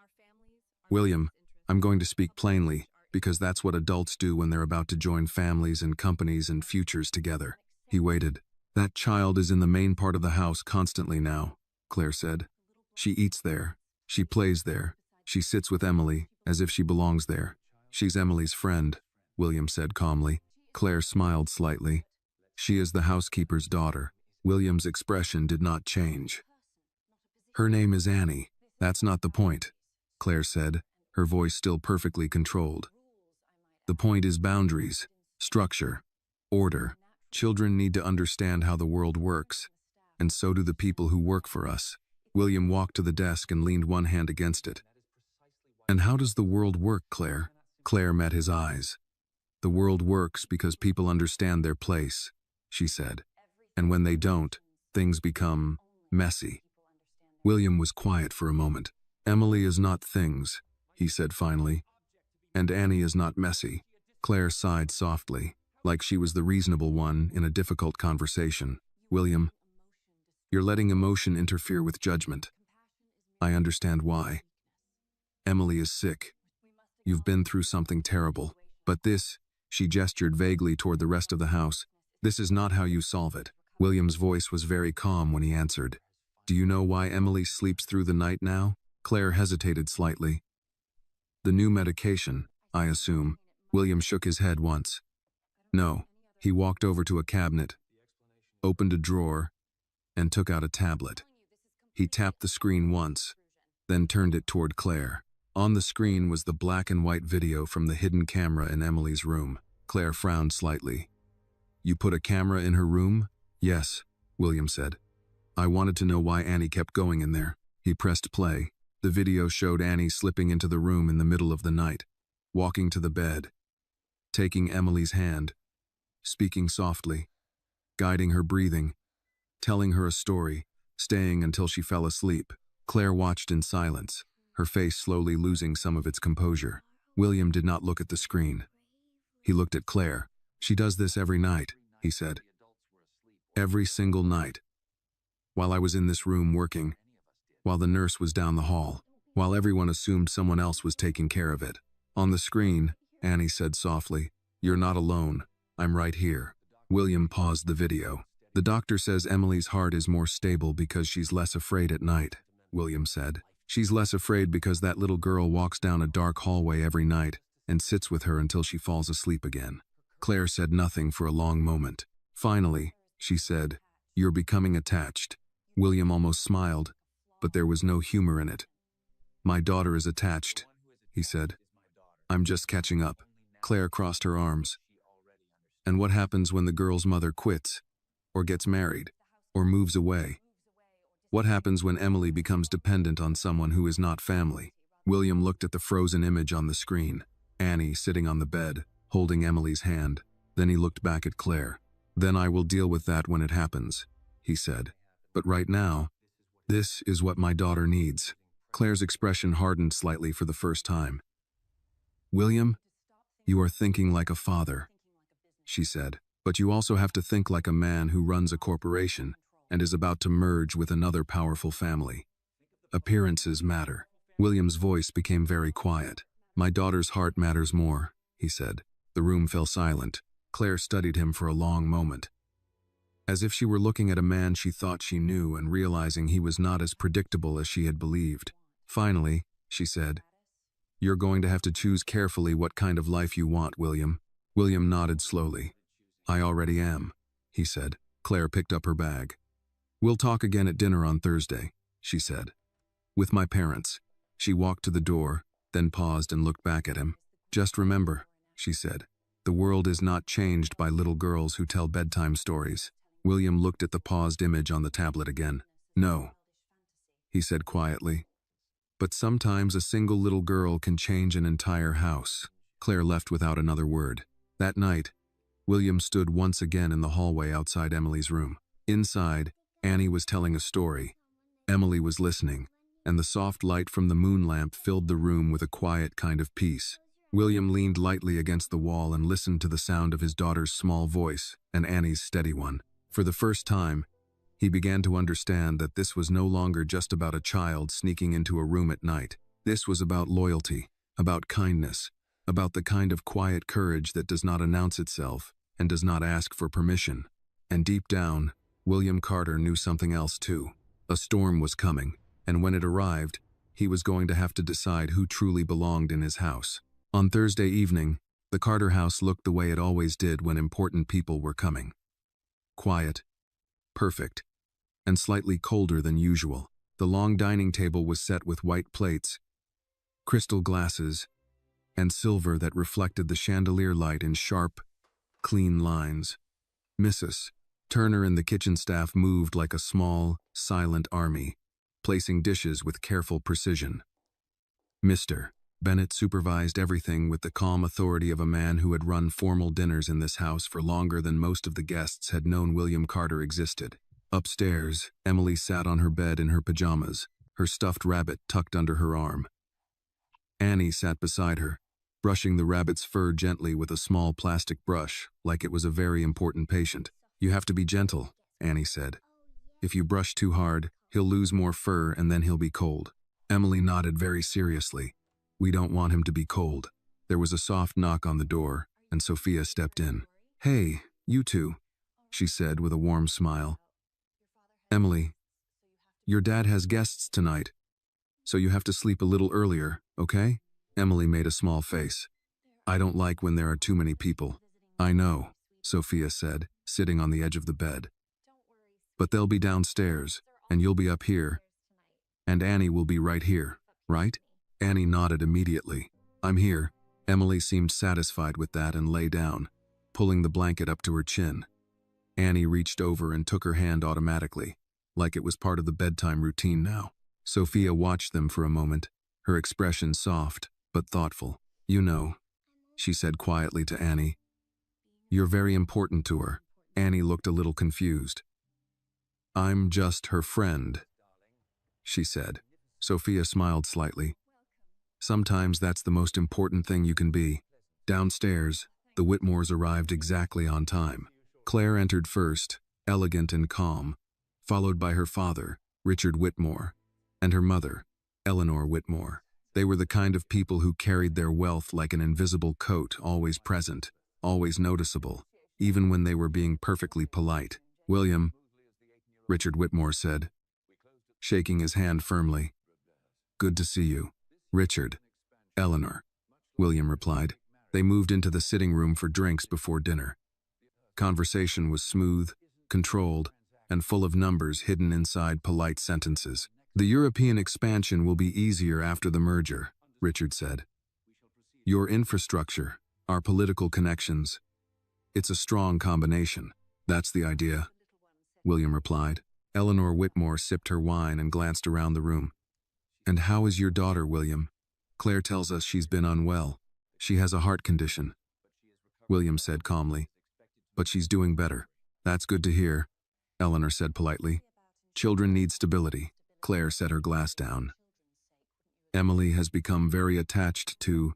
"William, I'm going to speak plainly, because that's what adults do when they're about to join families and companies and futures together." He waited. "That child is in the main part of the house constantly now," Claire said. "She eats there. She plays there. She sits with Emily, as if she belongs there. She's Emily's friend," William said calmly. Claire smiled slightly. "She is the housekeeper's daughter." William's expression did not change. "Her name is Annie. That's not the point," Claire said, her voice still perfectly controlled. "The point is boundaries, structure, order. Children need to understand how the world works, and so do the people who work for us." William walked to the desk and leaned one hand against it. "And how does the world work, Claire?" Claire met his eyes. "The world works because people understand their place," she said. "And when they don't, things become messy." William was quiet for a moment. "Emily is not things," he said finally. "And Annie is not messy." Claire sighed softly, like she was the reasonable one in a difficult conversation. "William, you're letting emotion interfere with judgment. I understand why. Emily is sick. You've been through something terrible. But this," she gestured vaguely toward the rest of the house, "this is not how you solve it." William's voice was very calm when he answered. "Do you know why Emily sleeps through the night now?" Claire hesitated slightly. "The new medication, I assume." William shook his head once. "No." He walked over to a cabinet, opened a drawer, and took out a tablet. He tapped the screen once, then turned it toward Claire. On the screen was the black and white video from the hidden camera in Emily's room. Claire frowned slightly. "You put a camera in her room?" "Yes," William said. "I wanted to know why Annie kept going in there." He pressed play. The video showed Annie slipping into the room in the middle of the night, walking to the bed, taking Emily's hand, speaking softly, guiding her breathing, telling her a story, staying until she fell asleep. Claire watched in silence, her face slowly losing some of its composure. William did not look at the screen. He looked at Claire. "She does this every night," he said. "Every single night. While I was in this room working, while the nurse was down the hall, while everyone assumed someone else was taking care of it." On the screen, Annie said softly, "You're not alone. I'm right here." William paused the video. The doctor says Emily's heart is more stable because she's less afraid at night, William said. She's less afraid because that little girl walks down a dark hallway every night and sits with her until she falls asleep again. Claire said nothing for a long moment. Finally, she said, "You're becoming attached." William almost smiled, but there was no humor in it. "My daughter is attached," he said. "I'm just catching up." Claire crossed her arms. "And what happens when the girl's mother quits, or gets married, or moves away? What happens when Emily becomes dependent on someone who is not family?" William looked at the frozen image on the screen, Annie sitting on the bed, holding Emily's hand. Then he looked back at Claire. "Then I will deal with that when it happens," he said. "But right now, this is what my daughter needs." Claire's expression hardened slightly for the first time. "William, you are thinking like a father," she said. "But you also have to think like a man who runs a corporation and is about to merge with another powerful family. Appearances matter." William's voice became very quiet. "My daughter's heart matters more," he said. The room fell silent. Claire studied him for a long moment, as if she were looking at a man she thought she knew and realizing he was not as predictable as she had believed. Finally, she said, "You're going to have to choose carefully what kind of life you want, William." William nodded slowly. "I already am," he said. Claire picked up her bag. "We'll talk again at dinner on Thursday," she said. "With my parents." She walked to the door, then paused and looked back at him. "Just remember," she said, "the world is not changed by little girls who tell bedtime stories." William looked at the paused image on the tablet again. "No," he said quietly. "But sometimes a single little girl can change an entire house." Claire left without another word. That night, William stood once again in the hallway outside Emily's room. Inside, Annie was telling a story. Emily was listening, and the soft light from the moon lamp filled the room with a quiet kind of peace. William leaned lightly against the wall and listened to the sound of his daughter's small voice and Annie's steady one. For the first time, he began to understand that this was no longer just about a child sneaking into a room at night. This was about loyalty, about kindness, about the kind of quiet courage that does not announce itself and does not ask for permission. And deep down, William Carter knew something else too. A storm was coming, and when it arrived, he was going to have to decide who truly belonged in his house. On Thursday evening, the Carter house looked the way it always did when important people were coming. Quiet, perfect, and slightly colder than usual. The long dining table was set with white plates, crystal glasses, and silver that reflected the chandelier light in sharp, clean lines. Mrs. Turner and the kitchen staff moved like a small, silent army, placing dishes with careful precision. Mr. Bennett supervised everything with the calm authority of a man who had run formal dinners in this house for longer than most of the guests had known William Carter existed. Upstairs, Emily sat on her bed in her pajamas, her stuffed rabbit tucked under her arm. Annie sat beside her, brushing the rabbit's fur gently with a small plastic brush, like it was a very important patient. "You have to be gentle," Annie said. "If you brush too hard, he'll lose more fur and then he'll be cold." Emily nodded very seriously. "We don't want him to be cold." There was a soft knock on the door, and Sophia stepped in. "Hey, you two," she said with a warm smile. "Emily, your dad has guests tonight, so you have to sleep a little earlier, okay?" Emily made a small face. "I don't like when there are too many people." "I know," Sophia said, sitting on the edge of the bed. "But they'll be downstairs, and you'll be up here, and Annie will be right here, right?" Annie nodded immediately. "I'm here." Emily seemed satisfied with that and lay down, pulling the blanket up to her chin. Annie reached over and took her hand automatically, like it was part of the bedtime routine now. Sophia watched them for a moment, her expression soft but thoughtful. "You know," she said quietly to Annie, "you're very important to her." Annie looked a little confused. "I'm just her friend," she said. Sophia smiled slightly. "Sometimes that's the most important thing you can be." Downstairs, the Whitmores arrived exactly on time. Claire entered first, elegant and calm, followed by her father, Richard Whitmore, and her mother, Eleanor Whitmore. They were the kind of people who carried their wealth like an invisible coat, always present, always noticeable, even when they were being perfectly polite. William, Richard Whitmore said, shaking his hand firmly. Good to see you. Richard. Eleanor. William replied. They moved into the sitting room for drinks before dinner. Conversation was smooth, controlled, and full of numbers hidden inside polite sentences. The European expansion will be easier after the merger, Richard said. Your infrastructure, our political connections. It's a strong combination. That's the idea, William replied. Eleanor Whitmore sipped her wine and glanced around the room. And how is your daughter, William? Claire tells us she's been unwell. She has a heart condition, William said calmly. But she's doing better. That's good to hear, Eleanor said politely. Children need stability. Claire set her glass down. Emily has become very attached to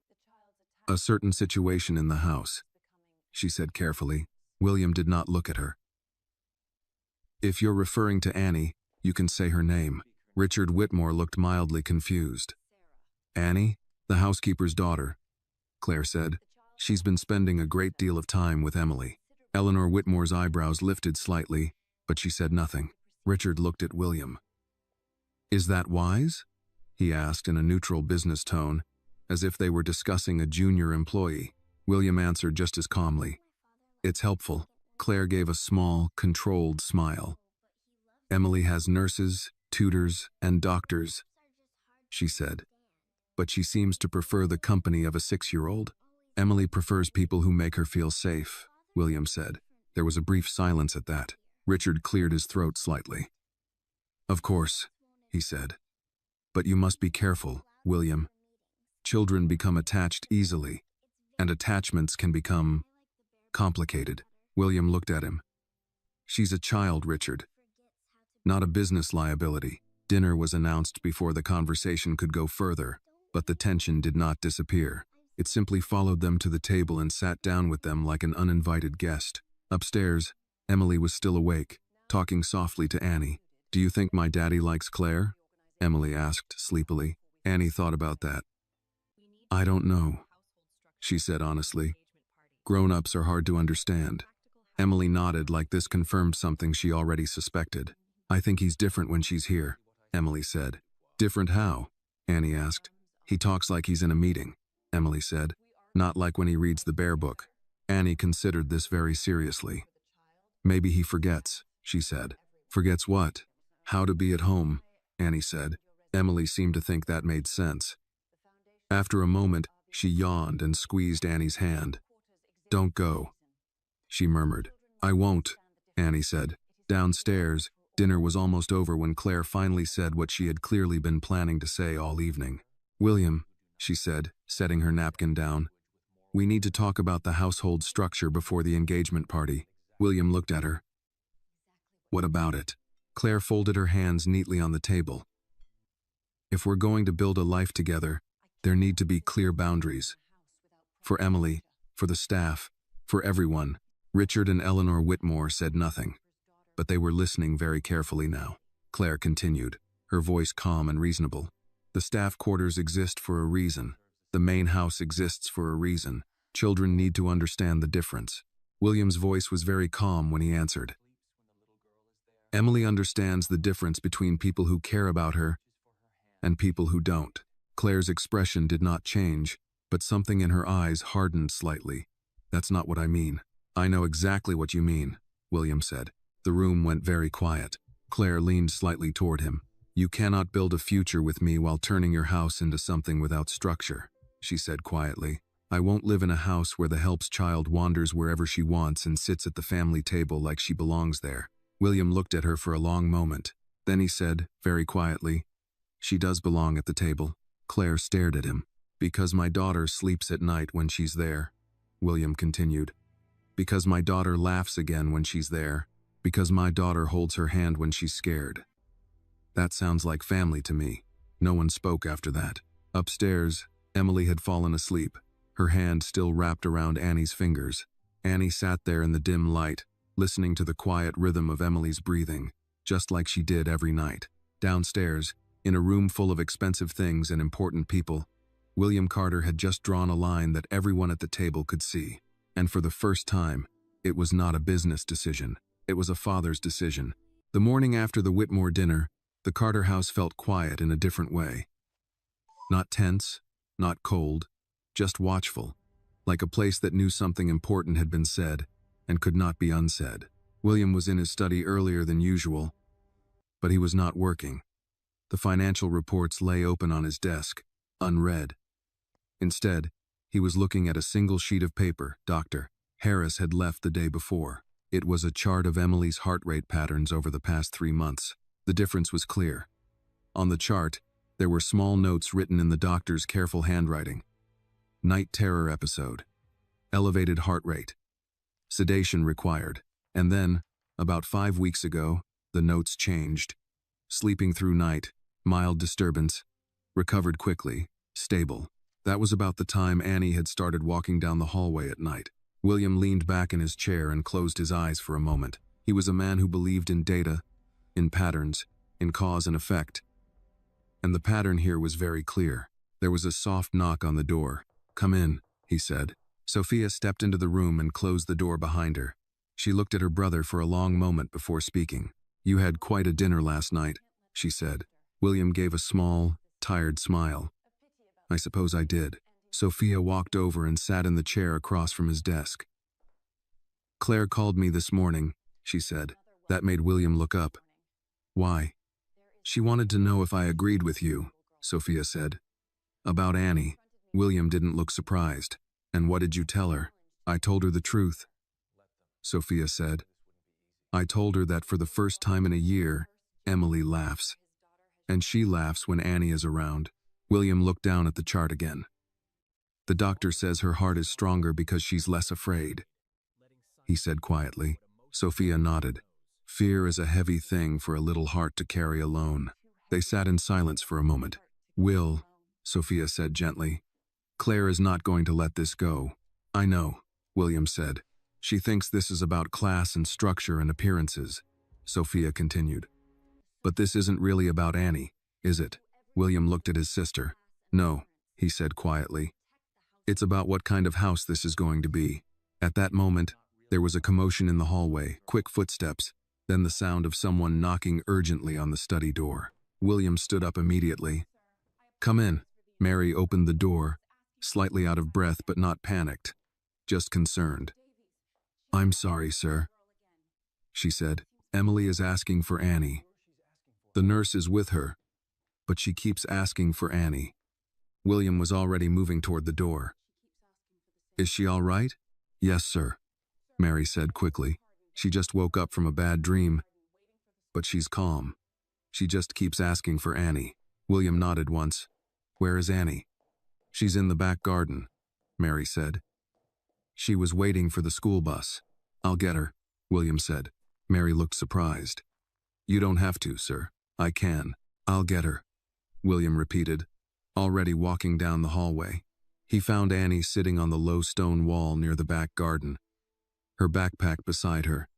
a certain situation in the house, she said carefully. William did not look at her. If you're referring to Annie, you can say her name. Richard Whitmore looked mildly confused. Annie, the housekeeper's daughter, Claire said. She's been spending a great deal of time with Emily. Eleanor Whitmore's eyebrows lifted slightly, but she said nothing. Richard looked at William. Is that wise? He asked in a neutral business tone, as if they were discussing a junior employee. William answered just as calmly. It's helpful. Claire gave a small, controlled smile. Emily has nurses, tutors, and doctors, she said. But she seems to prefer the company of a 6-year-old. Emily prefers people who make her feel safe, William said. There was a brief silence at that. Richard cleared his throat slightly. Of course, he said. But you must be careful, William. Children become attached easily, and attachments can become complicated. William looked at him. She's a child, Richard. Not a business liability. Dinner was announced before the conversation could go further, but the tension did not disappear. It simply followed them to the table and sat down with them like an uninvited guest. Upstairs, Emily was still awake, talking softly to Annie. Do you think my daddy likes Claire? Emily asked sleepily. Annie thought about that. I don't know, she said honestly. Grown-ups are hard to understand. Emily nodded like this confirmed something she already suspected. I think he's different when she's here, Emily said. Different how? Annie asked. He talks like he's in a meeting, Emily said. Not like when he reads the Bear Book. Annie considered this very seriously. Maybe he forgets, she said. Forgets what? How to be at home, Annie said. Emily seemed to think that made sense. After a moment, she yawned and squeezed Annie's hand. Don't go, she murmured. I won't, Annie said. Downstairs, dinner was almost over when Claire finally said what she had clearly been planning to say all evening. William, she said, setting her napkin down. We need to talk about the household structure before the engagement party. William looked at her. What about it? Claire folded her hands neatly on the table. If we're going to build a life together, there need to be clear boundaries. For Emily, for the staff, for everyone. Richard and Eleanor Whitmore said nothing, but they were listening very carefully now. Claire continued, her voice calm and reasonable. The staff quarters exist for a reason. The main house exists for a reason. Children need to understand the difference. William's voice was very calm when he answered. Emily understands the difference between people who care about her and people who don't. Claire's expression did not change, but something in her eyes hardened slightly. That's not what I mean. I know exactly what you mean, William said. The room went very quiet. Claire leaned slightly toward him. You cannot build a future with me while turning your house into something without structure, she said quietly. I won't live in a house where the helps child wanders wherever she wants and sits at the family table like she belongs there. William looked at her for a long moment. Then he said, very quietly, She does belong at the table. Claire stared at him. Because my daughter sleeps at night when she's there, William continued. Because my daughter laughs again when she's there. Because my daughter holds her hand when she's scared. That sounds like family to me. No one spoke after that. Upstairs, Emily had fallen asleep, her hand still wrapped around Annie's fingers. Annie sat there in the dim light, listening to the quiet rhythm of Emily's breathing, just like she did every night. Downstairs, in a room full of expensive things and important people, William Carter had just drawn a line that everyone at the table could see. And for the first time, it was not a business decision. It was a father's decision. The morning after the Whitmore dinner, the Carter house felt quiet in a different way. Not tense, not cold, just watchful, like a place that knew something important had been said and could not be unsaid. William was in his study earlier than usual, but he was not working. The financial reports lay open on his desk, unread. Instead, he was looking at a single sheet of paper Dr. Harris had left the day before. It was a chart of Emily's heart rate patterns over the past 3 months. The difference was clear. On the chart, there were small notes written in the doctor's careful handwriting. Night terror episode. Elevated heart rate. Sedation required. And then, about 5 weeks ago, the notes changed. Sleeping through night, mild disturbance, recovered quickly, stable. That was about the time Annie had started walking down the hallway at night. William leaned back in his chair and closed his eyes for a moment. He was a man who believed in data, in patterns, in cause and effect. And the pattern here was very clear. There was a soft knock on the door. "Come in," he said. Sophia stepped into the room and closed the door behind her. She looked at her brother for a long moment before speaking. "You had quite a dinner last night," she said. William gave a small, tired smile. "I suppose I did." Sophia walked over and sat in the chair across from his desk. "Claire called me this morning," she said. That made William look up. "Why?" "She wanted to know if I agreed with you," Sophia said. "About Annie." William didn't look surprised. "And what did you tell her?" "I told her the truth," Sophia said. "I told her that for the first time in a year, Emily laughs. And she laughs when Annie is around." William looked down at the chart again. "The doctor says her heart is stronger because she's less afraid," he said quietly. Sophia nodded. Fear is a heavy thing for a little heart to carry alone. They sat in silence for a moment. "Will," Sophia said gently, "Claire is not going to let this go." "I know," William said. "She thinks this is about class and structure and appearances," Sophia continued. "But this isn't really about Annie, is it?" William looked at his sister. "No," he said quietly. "It's about what kind of house this is going to be." At that moment, there was a commotion in the hallway, quick footsteps, then the sound of someone knocking urgently on the study door. William stood up immediately. "Come in." Mary opened the door, slightly out of breath but not panicked, just concerned. "I'm sorry, sir," she said. "Emily is asking for Annie. The nurse is with her, but she keeps asking for Annie." William was already moving toward the door. "Is she all right?" "Yes, sir," Mary said quickly. "She just woke up from a bad dream, but she's calm. She just keeps asking for Annie." William nodded once. "Where is Annie?" "She's in the back garden," Mary said. "She was waiting for the school bus." "I'll get her," William said. Mary looked surprised. "You don't have to, sir. I can. I'll get her," William repeated, already walking down the hallway. He found Annie sitting on the low stone wall near the back garden, her backpack beside her,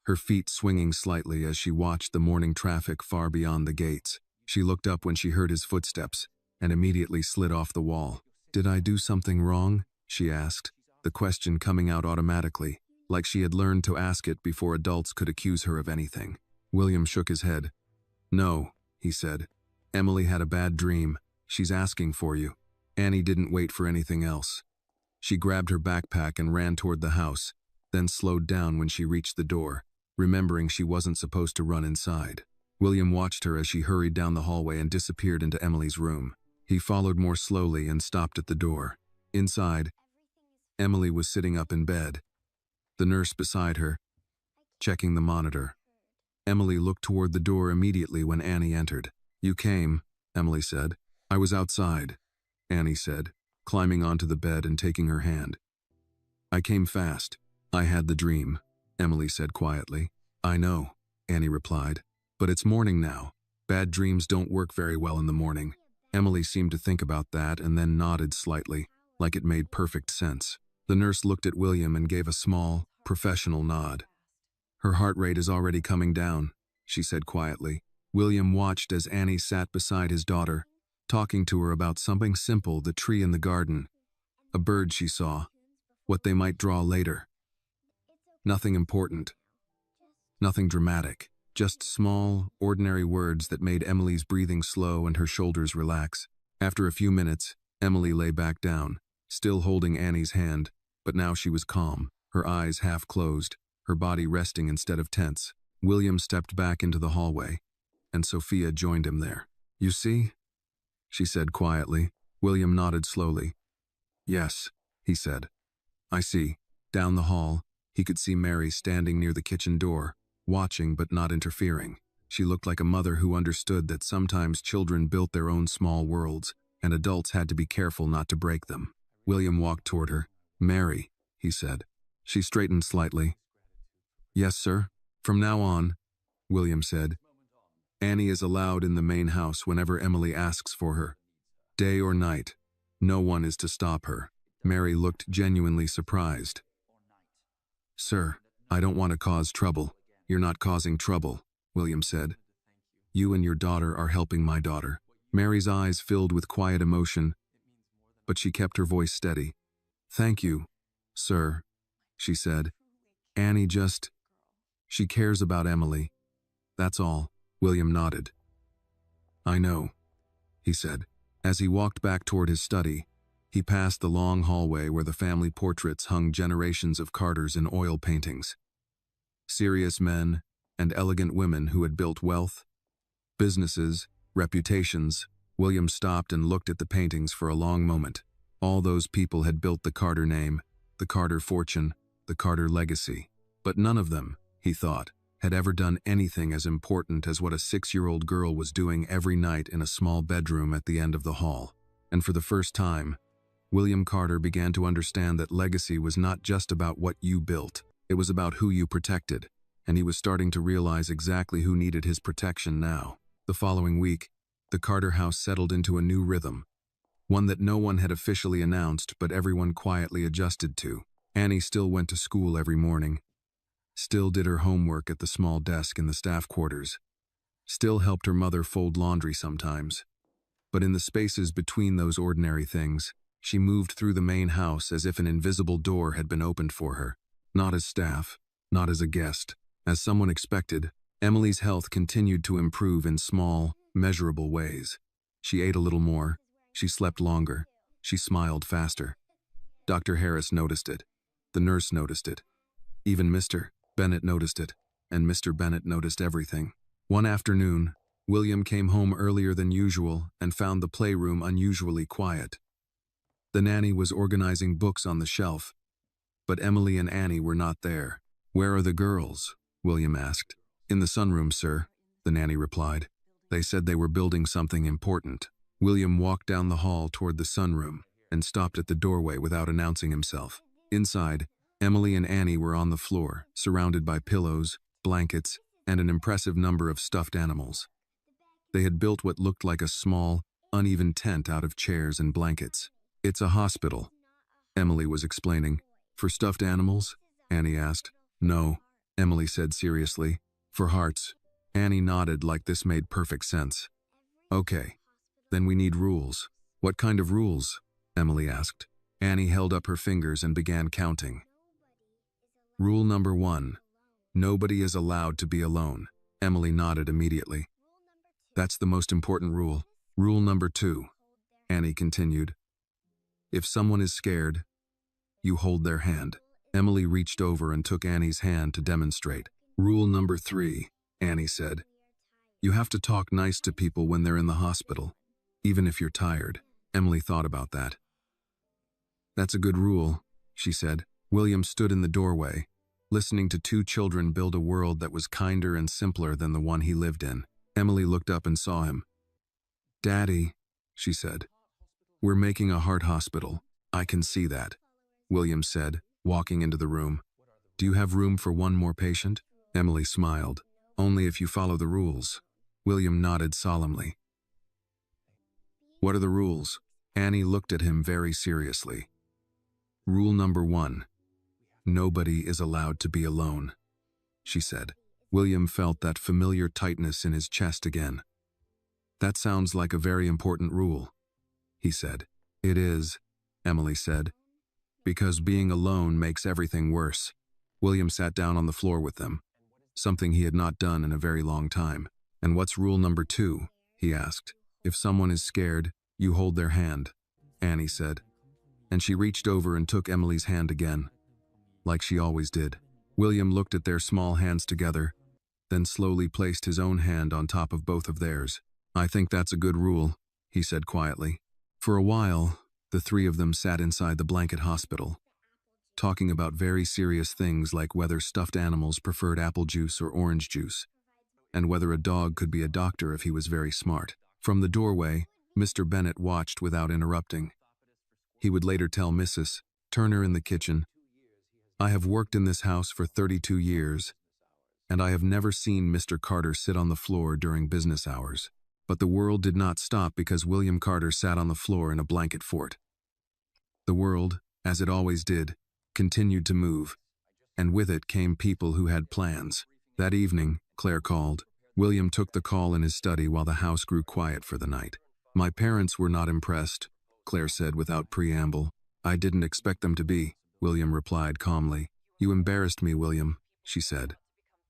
her feet swinging slightly as she watched the morning traffic far beyond the gates. She looked up when she heard his footsteps and immediately slid off the wall. "Did I do something wrong?" she asked, the question coming out automatically, like she had learned to ask it before adults could accuse her of anything. William shook his head. "No," he said. "Emily had a bad dream. She's asking for you." Annie didn't wait for anything else. She grabbed her backpack and ran toward the house, then slowed down when she reached the door, remembering she wasn't supposed to run inside. William watched her as she hurried down the hallway and disappeared into Emily's room. He followed more slowly and stopped at the door. Inside, Emily was sitting up in bed, the nurse beside her, checking the monitor. Emily looked toward the door immediately when Annie entered. "You came," Emily said. "I was outside," Annie said, climbing onto the bed and taking her hand. "I came fast. I had the dream," Emily said quietly. "I know," Annie replied. "But it's morning now. Bad dreams don't work very well in the morning." Emily seemed to think about that and then nodded slightly, like it made perfect sense. The nurse looked at William and gave a small, professional nod. "Her heart rate is already coming down," she said quietly. William watched as Annie sat beside his daughter, talking to her about something simple, the tree in the garden, a bird she saw, what they might draw later. Nothing important. Nothing dramatic, just small, ordinary words that made Emily's breathing slow and her shoulders relax. After a few minutes, Emily lay back down, still holding Annie's hand, but now she was calm, her eyes half closed, her body resting instead of tense. William stepped back into the hallway, and Sophia joined him there. "You see?" she said quietly. William nodded slowly. "Yes," he said. "I see." Down the hall, he could see Mary standing near the kitchen door, watching but not interfering. She looked like a mother who understood that sometimes children built their own small worlds, and adults had to be careful not to break them. William walked toward her. "Mary," he said. She straightened slightly. "Yes, sir. From now on," William said, "Annie is allowed in the main house whenever Emily asks for her. Day or night. No one is to stop her." Mary looked genuinely surprised. "Sir, I don't want to cause trouble." "You're not causing trouble," William said. "You and your daughter are helping my daughter." Mary's eyes filled with quiet emotion, but she kept her voice steady. "Thank you, sir," she said. "Annie she cares about Emily. That's all." William nodded. "I know," he said. As he walked back toward his study, he passed the long hallway where the family portraits hung generations of Carters in oil paintings. Serious men and elegant women who had built wealth, businesses, reputations. William stopped and looked at the paintings for a long moment. All those people had built the Carter name, the Carter fortune, the Carter legacy. But none of them, he thought, had ever done anything as important as what a 6-year-old girl was doing every night in a small bedroom at the end of the hall. And for the first time, William Carter began to understand that legacy was not just about what you built, it was about who you protected, and he was starting to realize exactly who needed his protection now. The following week, the Carter house settled into a new rhythm, one that no one had officially announced but everyone quietly adjusted to. Annie still went to school every morning, still did her homework at the small desk in the staff quarters, still helped her mother fold laundry sometimes. But in the spaces between those ordinary things, she moved through the main house as if an invisible door had been opened for her. Not as staff, not as a guest. As someone expected, Emily's health continued to improve in small, measurable ways. She ate a little more, she slept longer, she smiled faster. Dr. Harris noticed it. The nurse noticed it. Even Mr. Bennett noticed it, and Mr. Bennett noticed everything. One afternoon, William came home earlier than usual and found the playroom unusually quiet. The nanny was organizing books on the shelf, but Emily and Annie were not there. "Where are the girls?" William asked. "In the sunroom, sir," the nanny replied. "They said they were building something important." William walked down the hall toward the sunroom and stopped at the doorway without announcing himself. Inside, Emily and Annie were on the floor, surrounded by pillows, blankets, and an impressive number of stuffed animals. They had built what looked like a small, uneven tent out of chairs and blankets. "It's a hospital," Emily was explaining. "For stuffed animals?" Annie asked. "No," Emily said seriously. "For hearts." Annie nodded like this made perfect sense. "Okay, then we need rules." "What kind of rules?" Emily asked. Annie held up her fingers and began counting. "Rule number 1. Nobody is allowed to be alone." Emily nodded immediately. "That's the most important rule." "Rule number 2, Annie continued. "If someone is scared, you hold their hand." Emily reached over and took Annie's hand to demonstrate. "Rule number 3, Annie said. "You have to talk nice to people when they're in the hospital, even if you're tired." Emily thought about that. "That's a good rule," she said. William stood in the doorway, listening to two children build a world that was kinder and simpler than the one he lived in. Emily looked up and saw him. "Daddy," she said. "We're making a heart hospital. I can see that," William said, walking into the room. "Do you have room for one more patient?" Emily smiled. "Only if you follow the rules." William nodded solemnly. "What are the rules?" Annie looked at him very seriously. "Rule number 1. Nobody is allowed to be alone," she said. William felt that familiar tightness in his chest again. "That sounds like a very important rule," he said. "It is," Emily said, "because being alone makes everything worse." William sat down on the floor with them. something he had not done in a very long time. "And what's rule number 2?" he asked. "If someone is scared, you hold their hand," Annie said. And she reached over and took Emily's hand again, like she always did. William looked at their small hands together, then slowly placed his own hand on top of both of theirs. "I think that's a good rule," he said quietly. For a while, the three of them sat inside the blanket hospital, talking about very serious things like whether stuffed animals preferred apple juice or orange juice, and whether a dog could be a doctor if he was very smart. From the doorway, Mr. Bennet watched without interrupting. He would later tell Mrs. Turner in the kitchen, "I have worked in this house for 32 years, and I have never seen Mr. Carter sit on the floor during business hours." But the world did not stop because William Carter sat on the floor in a blanket fort. The world, as it always did, continued to move, and with it came people who had plans. That evening, Claire called. William took the call in his study while the house grew quiet for the night. "My parents were not impressed," Claire said without preamble. "I didn't expect them to be," William replied calmly. "You embarrassed me, William," she said.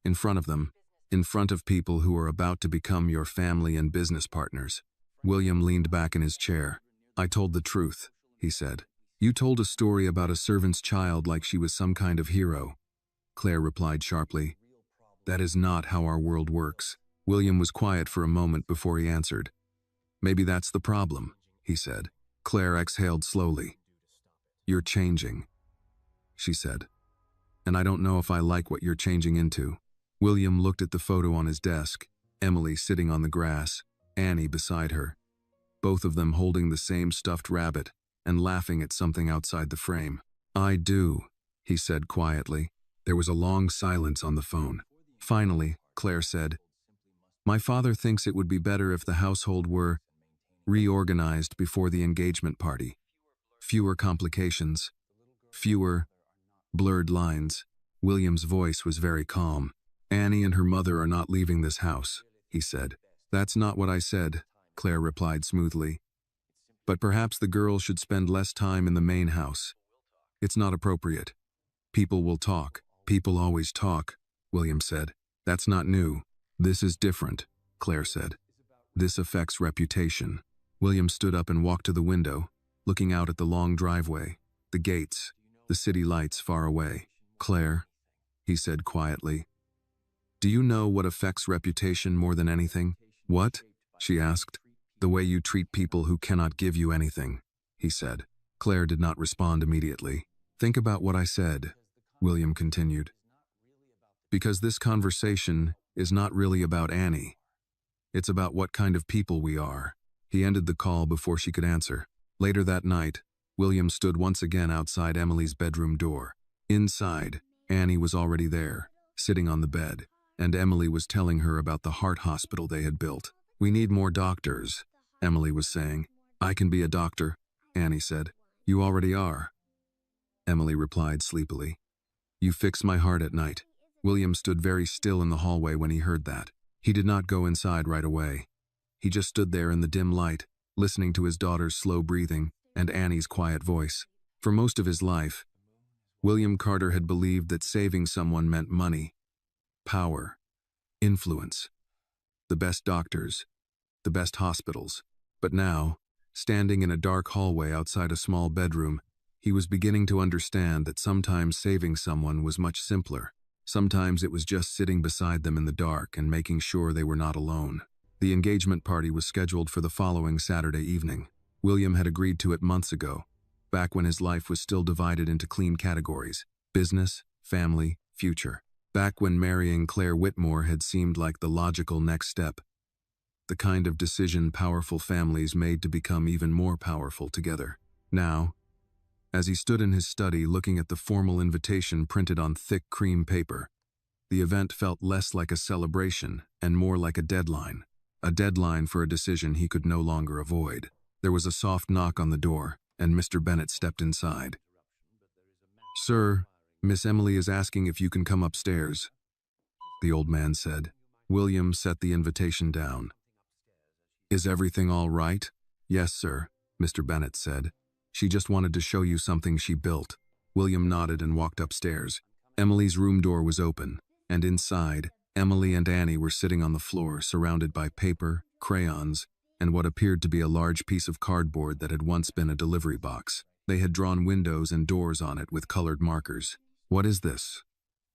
"In front of them. In front of people who are about to become your family and business partners." William leaned back in his chair. "I told the truth," he said. "You told a story about a servant's child like she was some kind of hero," Claire replied sharply. "That is not how our world works." William was quiet for a moment before he answered. "Maybe that's the problem," he said. Claire exhaled slowly. "You're changing," she said. "And I don't know if I like what you're changing into." William looked at the photo on his desk, Emily sitting on the grass, Annie beside her, both of them holding the same stuffed rabbit and laughing at something outside the frame. "I do," he said quietly. There was a long silence on the phone. Finally, Claire said, "My father thinks it would be better if the household were reorganized before the engagement party. Fewer complications, fewer blurred lines." William's voice was very calm. "Annie and her mother are not leaving this house," he said. "That's not what I said," Claire replied smoothly. "But perhaps the girls should spend less time in the main house. It's not appropriate. People will talk." "People always talk," William said. "That's not new. This is different," Claire said. "This affects reputation." William stood up and walked to the window, looking out at the long driveway, the gates, the city lights far away. "Claire," he said quietly, "do you know what affects reputation more than anything?" "What?" she asked. "The way you treat people who cannot give you anything," he said. Claire did not respond immediately. "Think about what I said," William continued. "Because this conversation is not really about Annie. It's about what kind of people we are." He ended the call before she could answer. Later that night, William stood once again outside Emily's bedroom door. Inside, Annie was already there, sitting on the bed, and Emily was telling her about the heart hospital they had built. "We need more doctors," Emily was saying. "I can be a doctor," Annie said. "You already are," Emily replied sleepily. "You fix my heart at night." William stood very still in the hallway when he heard that. He did not go inside right away. He just stood there in the dim light, listening to his daughter's slow breathing and Annie's quiet voice. For most of his life, William Carter had believed that saving someone meant money, power, influence, the best doctors, the best hospitals. But now, standing in a dark hallway outside a small bedroom, he was beginning to understand that sometimes saving someone was much simpler. Sometimes it was just sitting beside them in the dark and making sure they were not alone. The engagement party was scheduled for the following Saturday evening. William had agreed to it months ago, back when his life was still divided into clean categories: business, family, future. Back when marrying Claire Whitmore had seemed like the logical next step, the kind of decision powerful families made to become even more powerful together. Now, as he stood in his study looking at the formal invitation printed on thick cream paper, the event felt less like a celebration and more like a deadline for a decision he could no longer avoid. There was a soft knock on the door, and Mr. Bennet stepped inside. "Sir, Miss Emily is asking if you can come upstairs," the old man said. William set the invitation down. "Is everything all right?" "Yes, sir," Mr. Bennet said. "She just wanted to show you something she built." William nodded and walked upstairs. Emily's room door was open, and inside, Emily and Annie were sitting on the floor, surrounded by paper, crayons, and what appeared to be a large piece of cardboard that had once been a delivery box. They had drawn windows and doors on it with colored markers. "What is this?"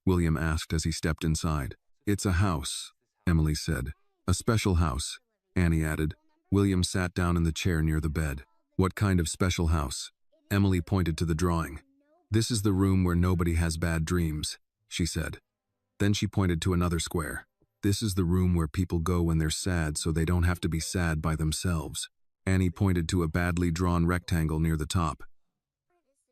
William asked as he stepped inside. "It's a house," Emily said. "A special house," Annie added. William sat down in the chair near the bed. "What kind of special house?" Emily pointed to the drawing. "This is the room where nobody has bad dreams," she said. Then she pointed to another square. "This is the room where people go when they're sad so they don't have to be sad by themselves." Annie pointed to a badly drawn rectangle near the top.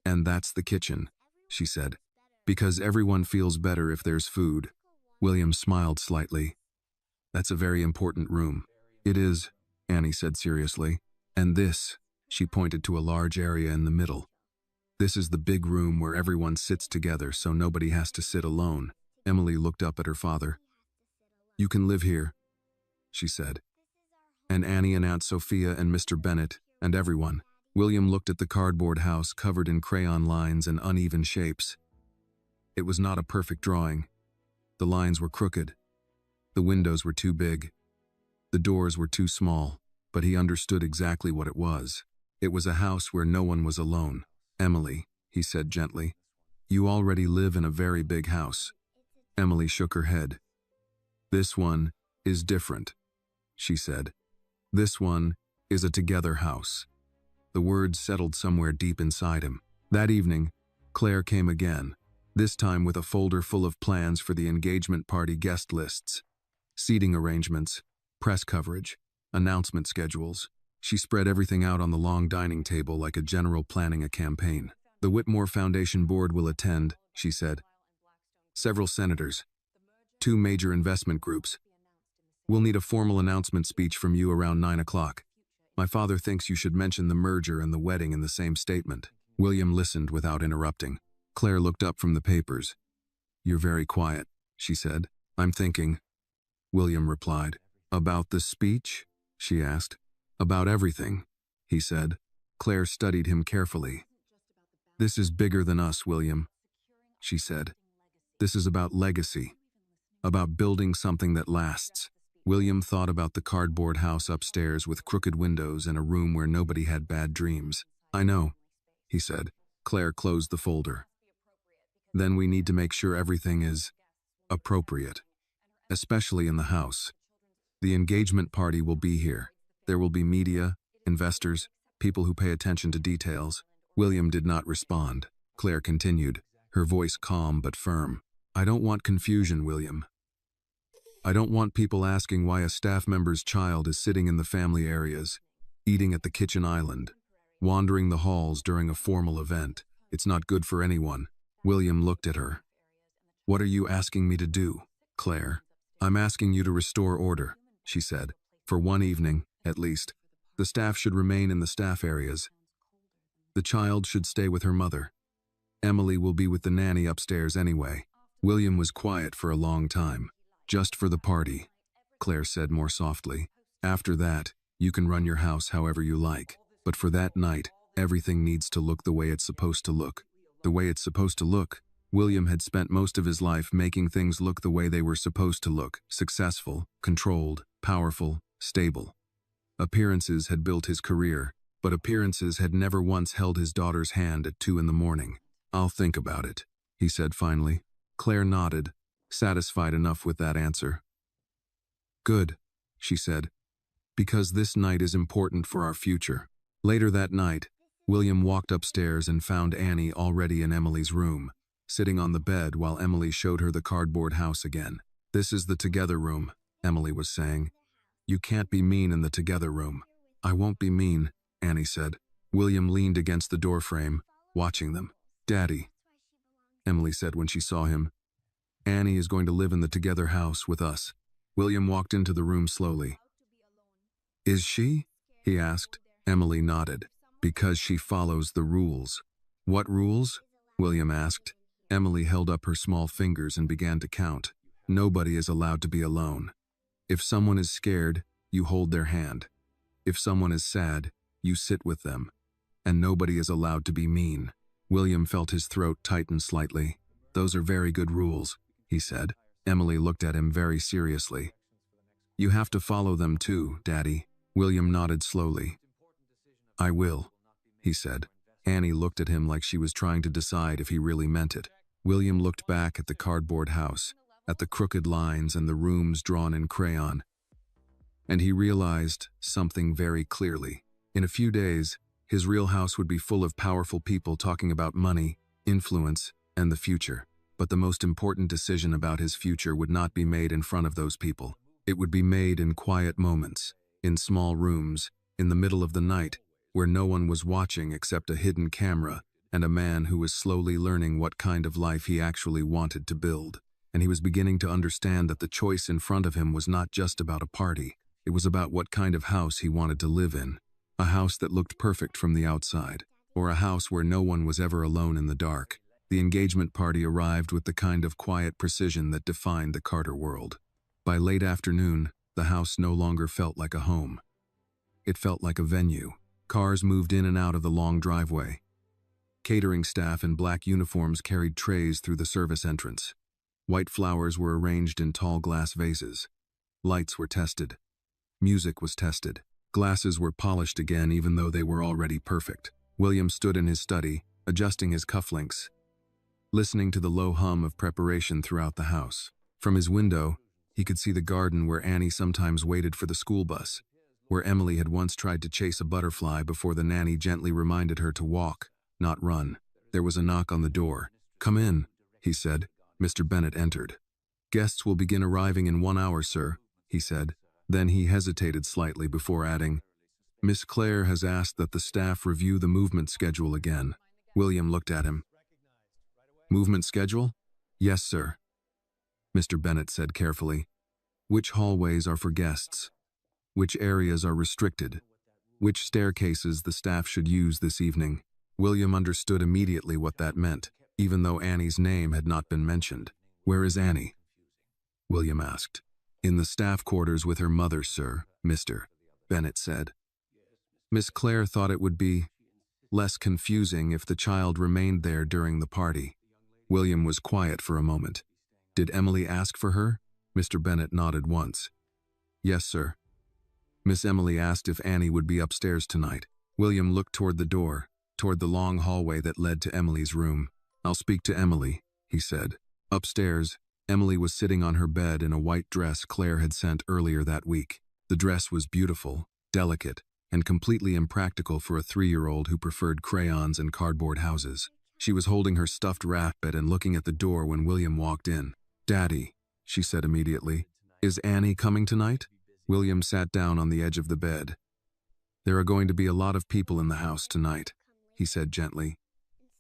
"And that's the kitchen," she said. "Because everyone feels better if there's food." William smiled slightly. "That's a very important room." "It is," Annie said seriously. "And this," she pointed to a large area in the middle. "This is the big room where everyone sits together so nobody has to sit alone." Emily looked up at her father. "You can live here," she said. "And Annie and Aunt Sophia and Mr. Bennett and everyone." William looked at the cardboard house covered in crayon lines and uneven shapes. It was not a perfect drawing. The lines were crooked. The windows were too big. The doors were too small, but he understood exactly what it was. It was a house where no one was alone. "Emily," he said gently, "you already live in a very big house." Emily shook her head. "This one is different," she said. "This one is a together house." The words settled somewhere deep inside him. That evening, Claire came again, this time with a folder full of plans for the engagement party guest lists, seating arrangements, press coverage, announcement schedules. She spread everything out on the long dining table like a general planning a campaign. "The Whitmore Foundation Board will attend," she said. "Several senators, 2 major investment groups. We'll need a formal announcement speech from you around 9 o'clock. My father thinks you should mention the merger and the wedding in the same statement." William listened without interrupting. Claire looked up from the papers. "You're very quiet," she said. "I'm thinking," William replied. "About the speech?" she asked. "About everything," he said. Claire studied him carefully. "This is bigger than us, William," she said. "This is about legacy, about building something that lasts." William thought about the cardboard house upstairs with crooked windows and a room where nobody had bad dreams. "I know," he said. Claire closed the folder. "Then we need to make sure everything is appropriate, especially in the house. The engagement party will be here. There will be media, investors, people who pay attention to details." William did not respond. Claire continued, her voice calm but firm. "I don't want confusion, William. I don't want people asking why a staff member's child is sitting in the family areas, eating at the kitchen island, wandering the halls during a formal event. It's not good for anyone." William looked at her. "What are you asking me to do, Claire?" "I'm asking you to restore order," she said. "For one evening, at least. The staff should remain in the staff areas. The child should stay with her mother. Emily will be with the nanny upstairs anyway." William was quiet for a long time. "Just for the party," Claire said more softly. "After that, you can run your house however you like. But for that night, everything needs to look the way it's supposed to look." The way it's supposed to look. William had spent most of his life making things look the way they were supposed to look: successful, controlled, powerful, stable. Appearances had built his career, but appearances had never once held his daughter's hand at 2 in the morning. "I'll think about it," he said finally. Claire nodded, satisfied enough with that answer. "Good," she said, "because this night is important for our future." Later that night, William walked upstairs and found Annie already in Emily's room, sitting on the bed while Emily showed her the cardboard house again. "This is the together room," Emily was saying. "You can't be mean in the together room." "I won't be mean," Annie said. William leaned against the doorframe, watching them. "Daddy," Emily said when she saw him, "Annie is going to live in the together house with us." William walked into the room slowly. "Is she?" he asked. Emily nodded. "Because she follows the rules." "What rules?" William asked. Emily held up her small fingers and began to count. "Nobody is allowed to be alone. If someone is scared, you hold their hand. If someone is sad, you sit with them. And nobody is allowed to be mean." William felt his throat tighten slightly. "Those are very good rules," he said. Emily looked at him very seriously. You have to follow them too, Daddy. William nodded slowly. I will, he said. Annie looked at him like she was trying to decide if he really meant it. William looked back at the cardboard house, at the crooked lines and the rooms drawn in crayon. And he realized something very clearly. In a few days, his real house would be full of powerful people talking about money, influence, and the future. But the most important decision about his future would not be made in front of those people. It would be made in quiet moments, in small rooms, in the middle of the night, where no one was watching except a hidden camera and a man who was slowly learning what kind of life he actually wanted to build. And he was beginning to understand that the choice in front of him was not just about a party. It was about what kind of house he wanted to live in. A house that looked perfect from the outside, or a house where no one was ever alone in the dark. The engagement party arrived with the kind of quiet precision that defined the Carter world. By late afternoon, the house no longer felt like a home. It felt like a venue. Cars moved in and out of the long driveway. Catering staff in black uniforms carried trays through the service entrance. White flowers were arranged in tall glass vases. Lights were tested. Music was tested. Glasses were polished again even though they were already perfect. William stood in his study, adjusting his cufflinks, listening to the low hum of preparation throughout the house. From his window, he could see the garden where Annie sometimes waited for the school bus, where Emily had once tried to chase a butterfly before the nanny gently reminded her to walk, not run. There was a knock on the door. Come in, he said. Mr. Bennett entered. Guests will begin arriving in 1 hour, sir, he said. Then he hesitated slightly before adding, Miss Claire has asked that the staff review the movement schedule again. William looked at him. Movement schedule? Yes, sir. Mr. Bennett said carefully. Which hallways are for guests? Which areas are restricted? Which staircases the staff should use this evening? William understood immediately what that meant, even though Annie's name had not been mentioned. Where is Annie? William asked. In the staff quarters with her mother, sir, Mr. Bennett said. Miss Claire thought it would be less confusing if the child remained there during the party. William was quiet for a moment. Did Emily ask for her? Mr. Bennett nodded once. Yes, sir. Miss Emily asked if Annie would be upstairs tonight. William looked toward the door, toward the long hallway that led to Emily's room. I'll speak to Emily, he said. Upstairs, Emily was sitting on her bed in a white dress Claire had sent earlier that week. The dress was beautiful, delicate, and completely impractical for a 3-year-old who preferred crayons and cardboard houses. She was holding her stuffed rabbit and looking at the door when William walked in. Daddy, she said immediately. Is Annie coming tonight? William sat down on the edge of the bed. There are going to be a lot of people in the house tonight, he said gently.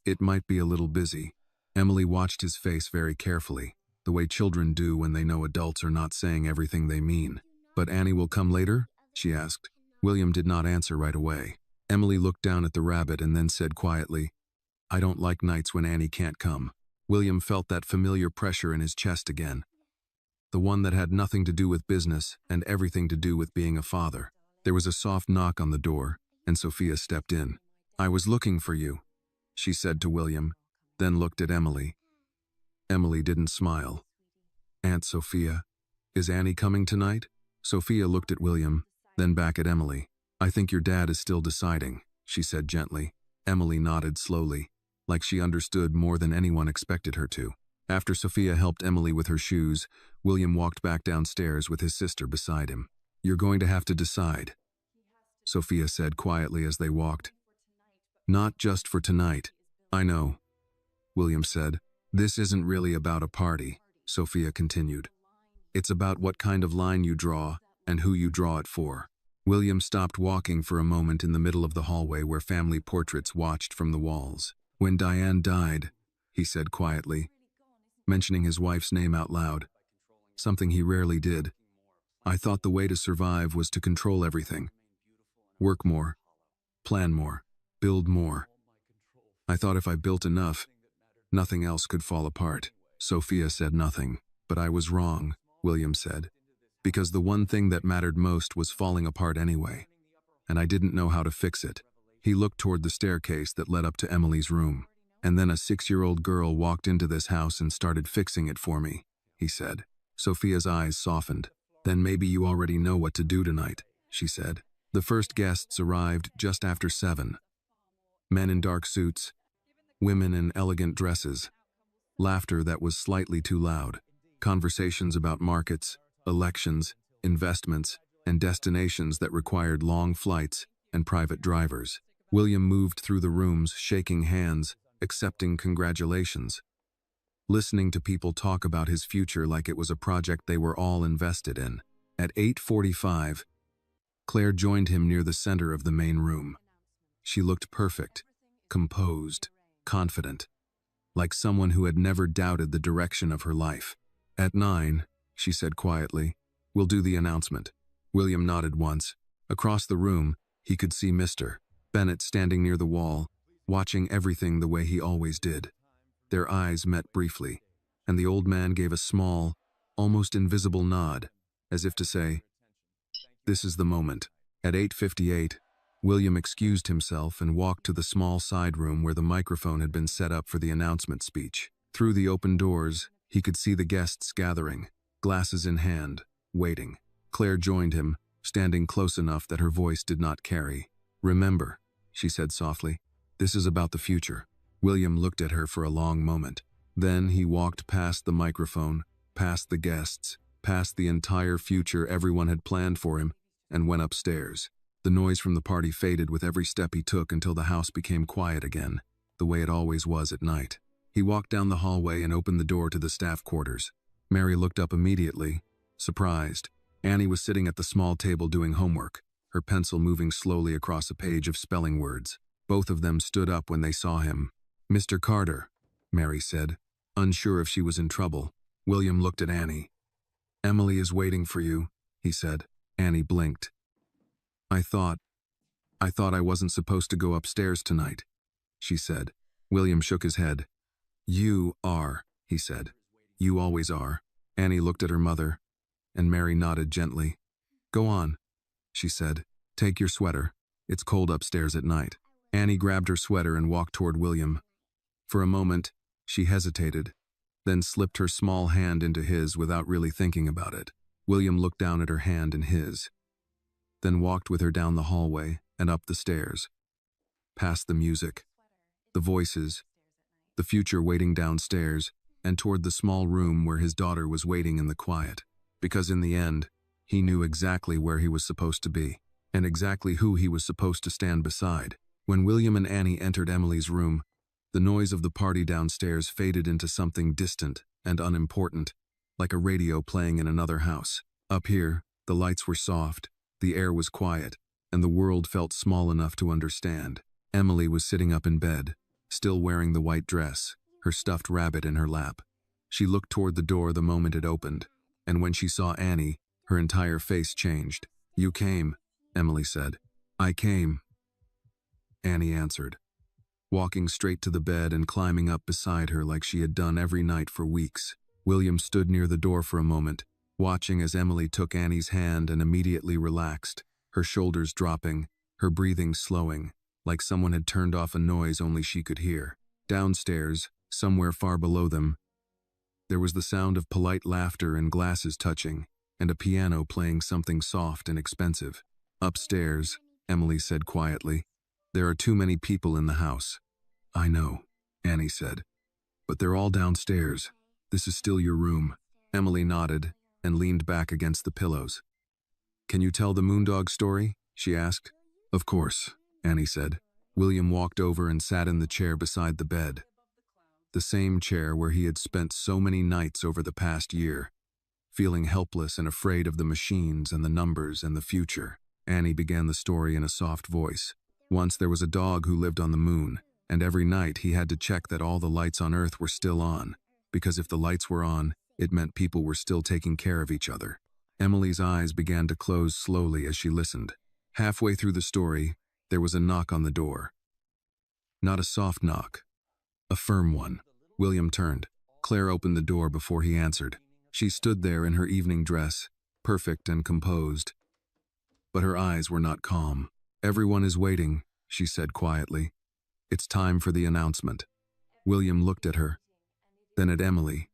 It might be a little busy. Emily watched his face very carefully, the way children do when they know adults are not saying everything they mean. But Annie will come later? She asked. William did not answer right away. Emily looked down at the rabbit and then said quietly, I don't like nights when Annie can't come. William felt that familiar pressure in his chest again. The one that had nothing to do with business and everything to do with being a father. There was a soft knock on the door, and Sophia stepped in. I was looking for you, she said to William, then looked at Emily. Emily didn't smile. Aunt Sophia, is Annie coming tonight? Sophia looked at William, then back at Emily. I think your dad is still deciding, she said gently. Emily nodded slowly, like she understood more than anyone expected her to. After Sophia helped Emily with her shoes, William walked back downstairs with his sister beside him. You're going to have to decide, Sophia said quietly as they walked. Not just for tonight. I know, William said. This isn't really about a party, Sophia continued. It's about what kind of line you draw and who you draw it for. William stopped walking for a moment in the middle of the hallway where family portraits watched from the walls. When Diane died, he said quietly, mentioning his wife's name out loud, something he rarely did. I thought the way to survive was to control everything. Work more, plan more, build more. I thought if I built enough, nothing else could fall apart. Sophia said nothing, but I was wrong, William said, because the one thing that mattered most was falling apart anyway, and I didn't know how to fix it. He looked toward the staircase that led up to Emily's room. And then a 6-year-old girl walked into this house and started fixing it for me, he said. Sophia's eyes softened. Then maybe you already know what to do tonight, she said. The first guests arrived just after 7. Men in dark suits, women in elegant dresses, laughter that was slightly too loud, conversations about markets, elections, investments, and destinations that required long flights and private drivers. William moved through the rooms, shaking hands, accepting congratulations, listening to people talk about his future like it was a project they were all invested in. At 8:45, Claire joined him near the center of the main room. She looked perfect, composed, confident, like someone who had never doubted the direction of her life. At 9, she said quietly, "We'll do the announcement." William nodded once. Across the room, he could see Mr. Bennett standing near the wall, watching everything the way he always did. Their eyes met briefly, and the old man gave a small, almost invisible nod, as if to say, "This is the moment." At 8:58, William excused himself and walked to the small side room where the microphone had been set up for the announcement speech. Through the open doors, he could see the guests gathering, glasses in hand, waiting. Claire joined him, standing close enough that her voice did not carry. "Remember," she said softly, "this is about the future." William looked at her for a long moment. Then he walked past the microphone, past the guests, past the entire future everyone had planned for him, and went upstairs. The noise from the party faded with every step he took until the house became quiet again, the way it always was at night. He walked down the hallway and opened the door to the staff quarters. Mary looked up immediately, surprised. Annie was sitting at the small table doing homework, her pencil moving slowly across a page of spelling words. Both of them stood up when they saw him. "Mr. Carter," Mary said, unsure if she was in trouble. William looked at Annie. "Emily is waiting for you," he said. Annie blinked. I thought I wasn't supposed to go upstairs tonight," she said. William shook his head. "You are," he said. "You always are." Annie looked at her mother, and Mary nodded gently. "Go on," she said. "Take your sweater. It's cold upstairs at night." Annie grabbed her sweater and walked toward William. For a moment, she hesitated, then slipped her small hand into his without really thinking about it. William looked down at her hand in his, then walked with her down the hallway and up the stairs, past the music, the voices, the future waiting downstairs, and toward the small room where his daughter was waiting in the quiet. Because in the end, he knew exactly where he was supposed to be, and exactly who he was supposed to stand beside. When William and Annie entered Emily's room, the noise of the party downstairs faded into something distant and unimportant, like a radio playing in another house. Up here, the lights were soft, the air was quiet, and the world felt small enough to understand. Emily was sitting up in bed, still wearing the white dress, her stuffed rabbit in her lap. She looked toward the door the moment it opened, and when she saw Annie, her entire face changed. "You came," Emily said. "I came," Annie answered, walking straight to the bed and climbing up beside her like she had done every night for weeks. William stood near the door for a moment, watching as Emily took Annie's hand and immediately relaxed, her shoulders dropping, her breathing slowing, like someone had turned off a noise only she could hear. Downstairs, somewhere far below them, there was the sound of polite laughter and glasses touching, and a piano playing something soft and expensive. "Upstairs," Emily said quietly. "There are too many people in the house." "I know," Annie said. "But they're all downstairs. This is still your room." Emily nodded and leaned back against the pillows. "Can you tell the Moondog story?" she asked. "Of course," Annie said. William walked over and sat in the chair beside the bed. The same chair where he had spent so many nights over the past year, feeling helpless and afraid of the machines and the numbers and the future. Annie began the story in a soft voice. Once there was a dog who lived on the moon, and every night he had to check that all the lights on Earth were still on, because if the lights were on, it meant people were still taking care of each other. Emily's eyes began to close slowly as she listened. Halfway through the story, there was a knock on the door. Not a soft knock, a firm one. William turned. Claire opened the door before he answered. She stood there in her evening dress, perfect and composed, but her eyes were not calm. "Everyone is waiting," she said quietly. "It's time for the announcement." William looked at her, then at Emily,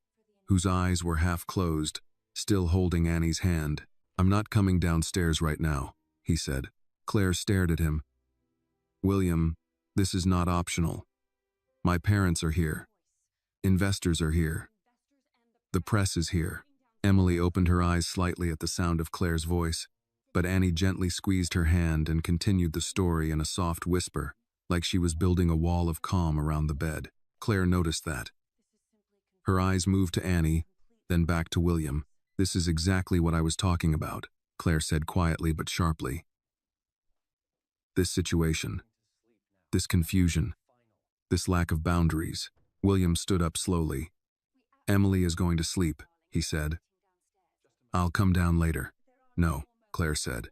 whose eyes were half closed, still holding Annie's hand. "I'm not coming downstairs right now," he said. Claire stared at him. "William, this is not optional. My parents are here. Investors are here. The press is here." Emily opened her eyes slightly at the sound of Claire's voice, but Annie gently squeezed her hand and continued the story in a soft whisper, like she was building a wall of calm around the bed. Claire noticed that. Her eyes moved to Annie, then back to William. "This is exactly what I was talking about," Claire said quietly but sharply. "This situation, this confusion, this lack of boundaries." William stood up slowly. "Emily is going to sleep," he said. "I'll come down later." "No," Claire said.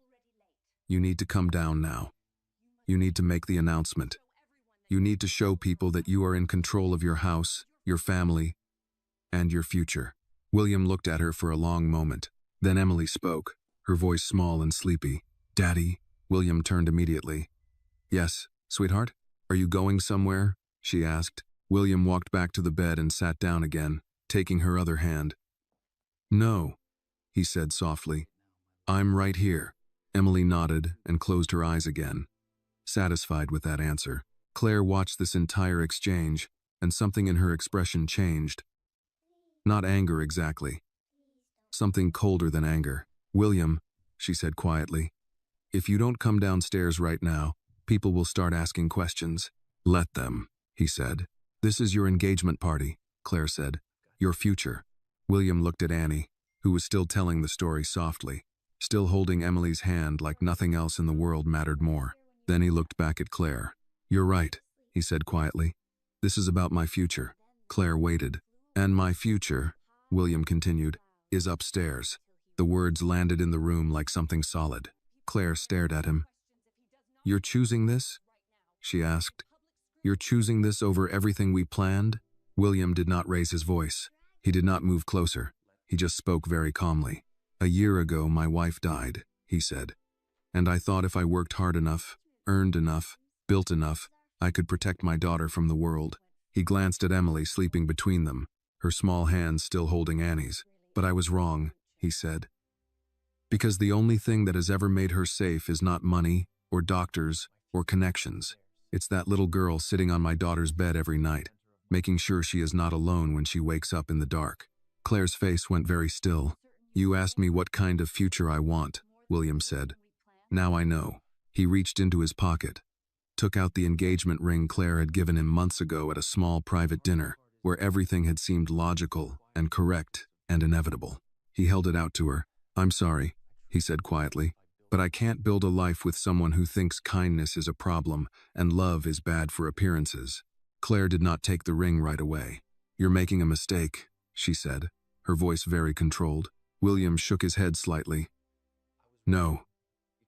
"You need to come down now. You need to make the announcement. You need to show people that you are in control of your house, your family, and your future." William looked at her for a long moment. Then Emily spoke, her voice small and sleepy. "Daddy?" William turned immediately. "Yes, sweetheart? Are you going somewhere?" she asked. William walked back to the bed and sat down again, taking her other hand. "No," he said softly. "I'm right here." Emily nodded and closed her eyes again, satisfied with that answer. Claire watched this entire exchange, and something in her expression changed. Not anger exactly. Something colder than anger. "William," she said quietly, "if you don't come downstairs right now, people will start asking questions." "Let them," he said. "This is your engagement party," Claire said. "Your future." William looked at Annie, who was still telling the story softly, still holding Emily's hand like nothing else in the world mattered more. Then he looked back at Claire. "You're right," he said quietly. "This is about my future." Claire waited. "And my future," William continued, "is upstairs." The words landed in the room like something solid. Claire stared at him. "You're choosing this?" she asked. "You're choosing this over everything we planned?" William did not raise his voice. He did not move closer. He just spoke very calmly. "A year ago, my wife died," he said. "And I thought if I worked hard enough, earned enough, built enough, I could protect my daughter from the world." He glanced at Emily sleeping between them, her small hands still holding Annie's. "But I was wrong," he said. "Because the only thing that has ever made her safe is not money, or doctors, or connections. It's that little girl sitting on my daughter's bed every night, making sure she is not alone when she wakes up in the dark." Claire's face went very still. "You asked me what kind of future I want," William said. "Now I know." He reached into his pocket, took out the engagement ring Claire had given him months ago at a small private dinner, where everything had seemed logical and correct and inevitable. He held it out to her. "I'm sorry," he said quietly, "but I can't build a life with someone who thinks kindness is a problem and love is bad for appearances." Claire did not take the ring right away. "You're making a mistake," she said, her voice very controlled. William shook his head slightly. "No,"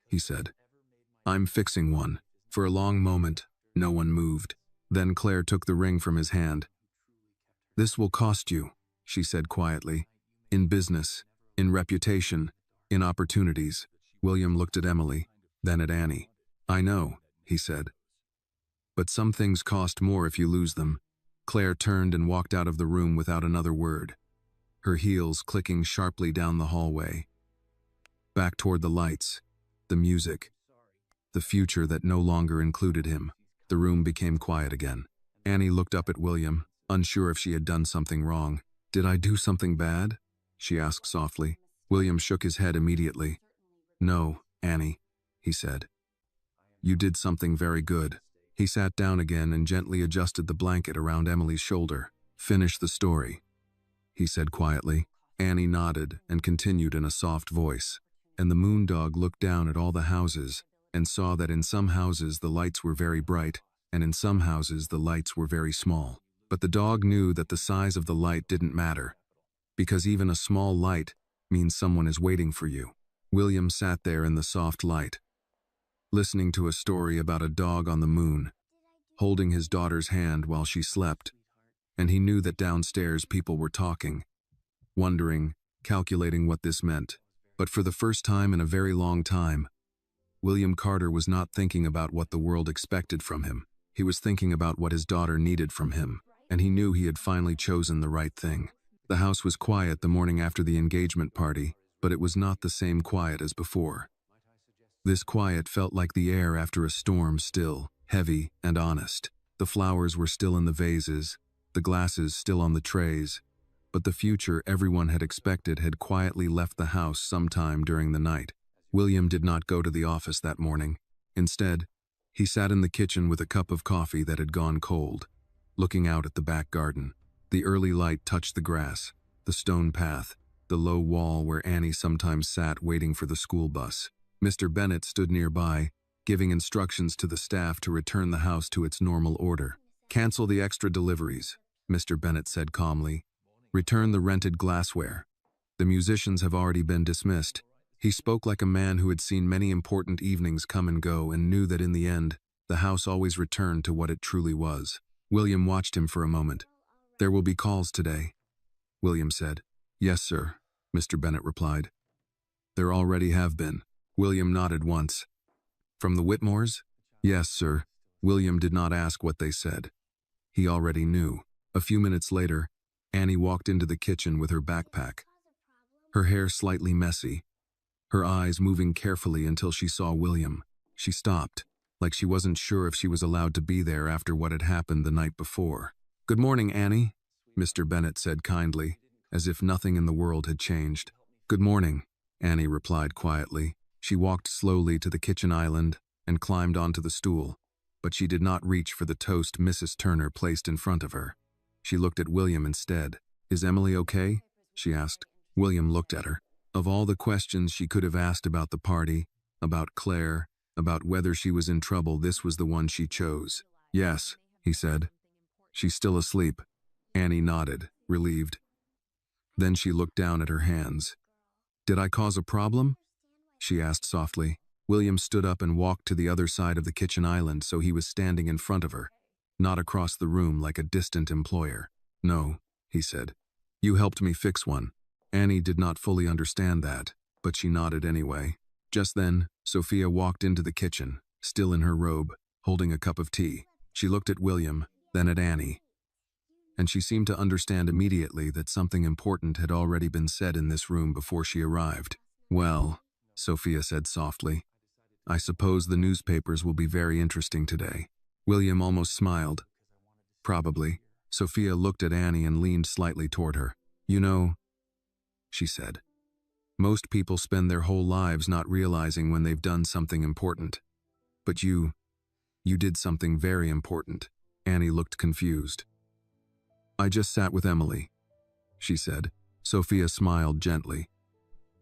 he said. "I'm fixing one." For a long moment, no one moved. Then Claire took the ring from his hand. "This will cost you," she said quietly. "In business, in reputation, in opportunities." William looked at Emily, then at Annie. "I know," he said. "But some things cost more if you lose them." Claire turned and walked out of the room without another word, her heels clicking sharply down the hallway. Back toward the lights, the music, the future that no longer included him. The room became quiet again. Annie looked up at William, unsure if she had done something wrong. "Did I do something bad?" she asked softly. William shook his head immediately. "No, Annie," he said. "You did something very good." He sat down again and gently adjusted the blanket around Emily's shoulder. "Finish the story," he said quietly. Annie nodded and continued in a soft voice. "And the moondog looked down at all the houses and saw that in some houses the lights were very bright, and in some houses the lights were very small. But the dog knew that the size of the light didn't matter, because even a small light means someone is waiting for you." William sat there in the soft light, listening to a story about a dog on the moon, holding his daughter's hand while she slept, and he knew that downstairs people were talking, wondering, calculating what this meant. But for the first time in a very long time, William Carter was not thinking about what the world expected from him. He was thinking about what his daughter needed from him, and he knew he had finally chosen the right thing. The house was quiet the morning after the engagement party, but it was not the same quiet as before. This quiet felt like the air after a storm, still, heavy, and honest. The flowers were still in the vases, the glasses still on the trays, but the future everyone had expected had quietly left the house sometime during the night. William did not go to the office that morning. Instead, he sat in the kitchen with a cup of coffee that had gone cold, looking out at the back garden. The early light touched the grass, the stone path, the low wall where Annie sometimes sat waiting for the school bus. Mr. Bennett stood nearby, giving instructions to the staff to return the house to its normal order. "Cancel the extra deliveries," Mr. Bennett said calmly. "Return the rented glassware. The musicians have already been dismissed." He spoke like a man who had seen many important evenings come and go and knew that in the end, the house always returned to what it truly was. William watched him for a moment. "There will be calls today," William said. "Yes, sir," Mr. Bennett replied. "There already have been." William nodded once. "From the Whitmores?" "Yes, sir." William did not ask what they said. He already knew. A few minutes later, Annie walked into the kitchen with her backpack. Her hair slightly messy, her eyes moving carefully until she saw William. She stopped, like she wasn't sure if she was allowed to be there after what had happened the night before. "Good morning, Annie," Mr. Bennett said kindly, as if nothing in the world had changed. "Good morning," Annie replied quietly. She walked slowly to the kitchen island and climbed onto the stool, but she did not reach for the toast Mrs. Turner placed in front of her. She looked at William instead. "Is Emily okay?" she asked. William looked at her. Of all the questions she could have asked about the party, about Claire, about whether she was in trouble, this was the one she chose. "Yes," he said. "She's still asleep." Annie nodded, relieved. Then she looked down at her hands. "Did I cause a problem?" she asked softly. William stood up and walked to the other side of the kitchen island, so he was standing in front of her, not across the room like a distant employer. "No," he said. "You helped me fix one." Annie did not fully understand that, but she nodded anyway. Just then, Sophia walked into the kitchen, still in her robe, holding a cup of tea. She looked at William, then at Annie, and she seemed to understand immediately that something important had already been said in this room before she arrived. "Well," Sophia said softly, "I suppose the newspapers will be very interesting today." William almost smiled. "Probably." Sophia looked at Annie and leaned slightly toward her. "You know," she said, "most people spend their whole lives not realizing when they've done something important. But you did something very important." Annie looked confused. "I just sat with Emily," she said. Sophia smiled gently.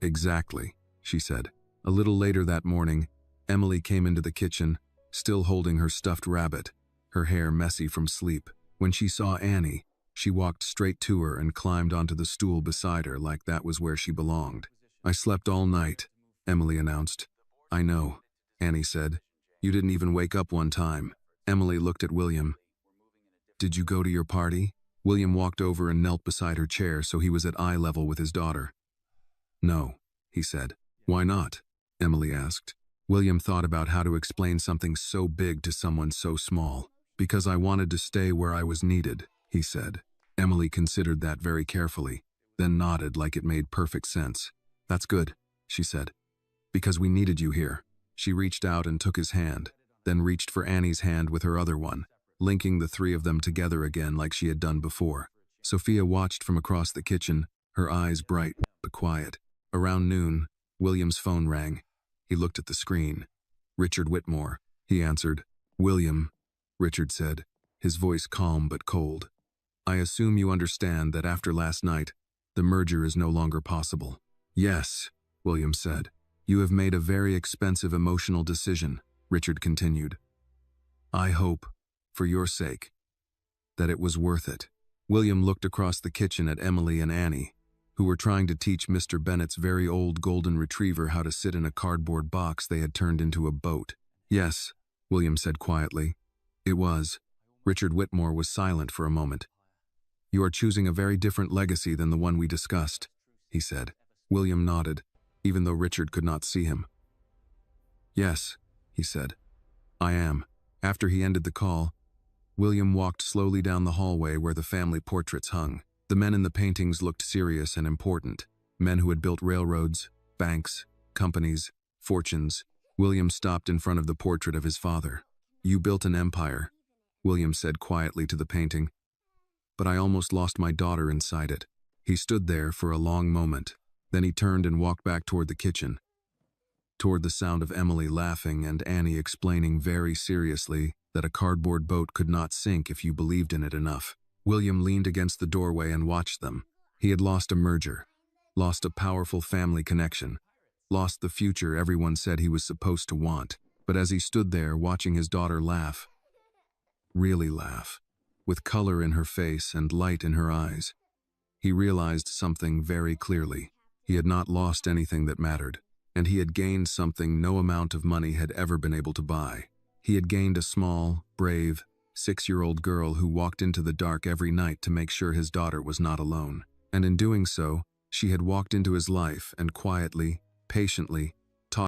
"Exactly," she said. A little later that morning, Emily came into the kitchen, still holding her stuffed rabbit, her hair messy from sleep. When she saw Annie, she walked straight to her and climbed onto the stool beside her like that was where she belonged. "I slept all night," Emily announced. "I know," Annie said. "You didn't even wake up one time." Emily looked at William. "Did you go to your party?" William walked over and knelt beside her chair so he was at eye level with his daughter. "No," he said. "Why not?" Emily asked. William thought about how to explain something so big to someone so small. "Because I wanted to stay where I was needed," he said. Emily considered that very carefully, then nodded like it made perfect sense. "That's good," she said. "Because we needed you here." She reached out and took his hand, then reached for Annie's hand with her other one, linking the three of them together again like she had done before. Sophia watched from across the kitchen, her eyes bright but quiet. Around noon, William's phone rang. He looked at the screen. "Richard Whitmore," he answered. "William," Richard said, his voice calm but cold. "I assume you understand that after last night, the merger is no longer possible." "Yes," William said. "You have made a very expensive emotional decision," Richard continued. "I hope, for your sake, that it was worth it." William looked across the kitchen at Emily and Annie, who were trying to teach Mr. Bennett's very old golden retriever how to sit in a cardboard box they had turned into a boat. "Yes," William said quietly. "It was." Richard Whitmore was silent for a moment. "You are choosing a very different legacy than the one we discussed," he said. William nodded, even though Richard could not see him. "Yes," he said. "I am." After he ended the call, William walked slowly down the hallway where the family portraits hung. The men in the paintings looked serious and important, men who had built railroads, banks, companies, fortunes. William stopped in front of the portrait of his father. "You built an empire," William said quietly to the painting, "but I almost lost my daughter inside it." He stood there for a long moment. Then he turned and walked back toward the kitchen, toward the sound of Emily laughing and Annie explaining very seriously that a cardboard boat could not sink if you believed in it enough. William leaned against the doorway and watched them. He had lost a merger, lost a powerful family connection, lost the future everyone said he was supposed to want. But as he stood there watching his daughter laugh, really laugh, with color in her face and light in her eyes, he realized something very clearly. He had not lost anything that mattered, and he had gained something no amount of money had ever been able to buy. He had gained a small, brave, 6-year-old girl who walked into the dark every night to make sure his daughter was not alone. And in doing so, she had walked into his life and quietly, patiently,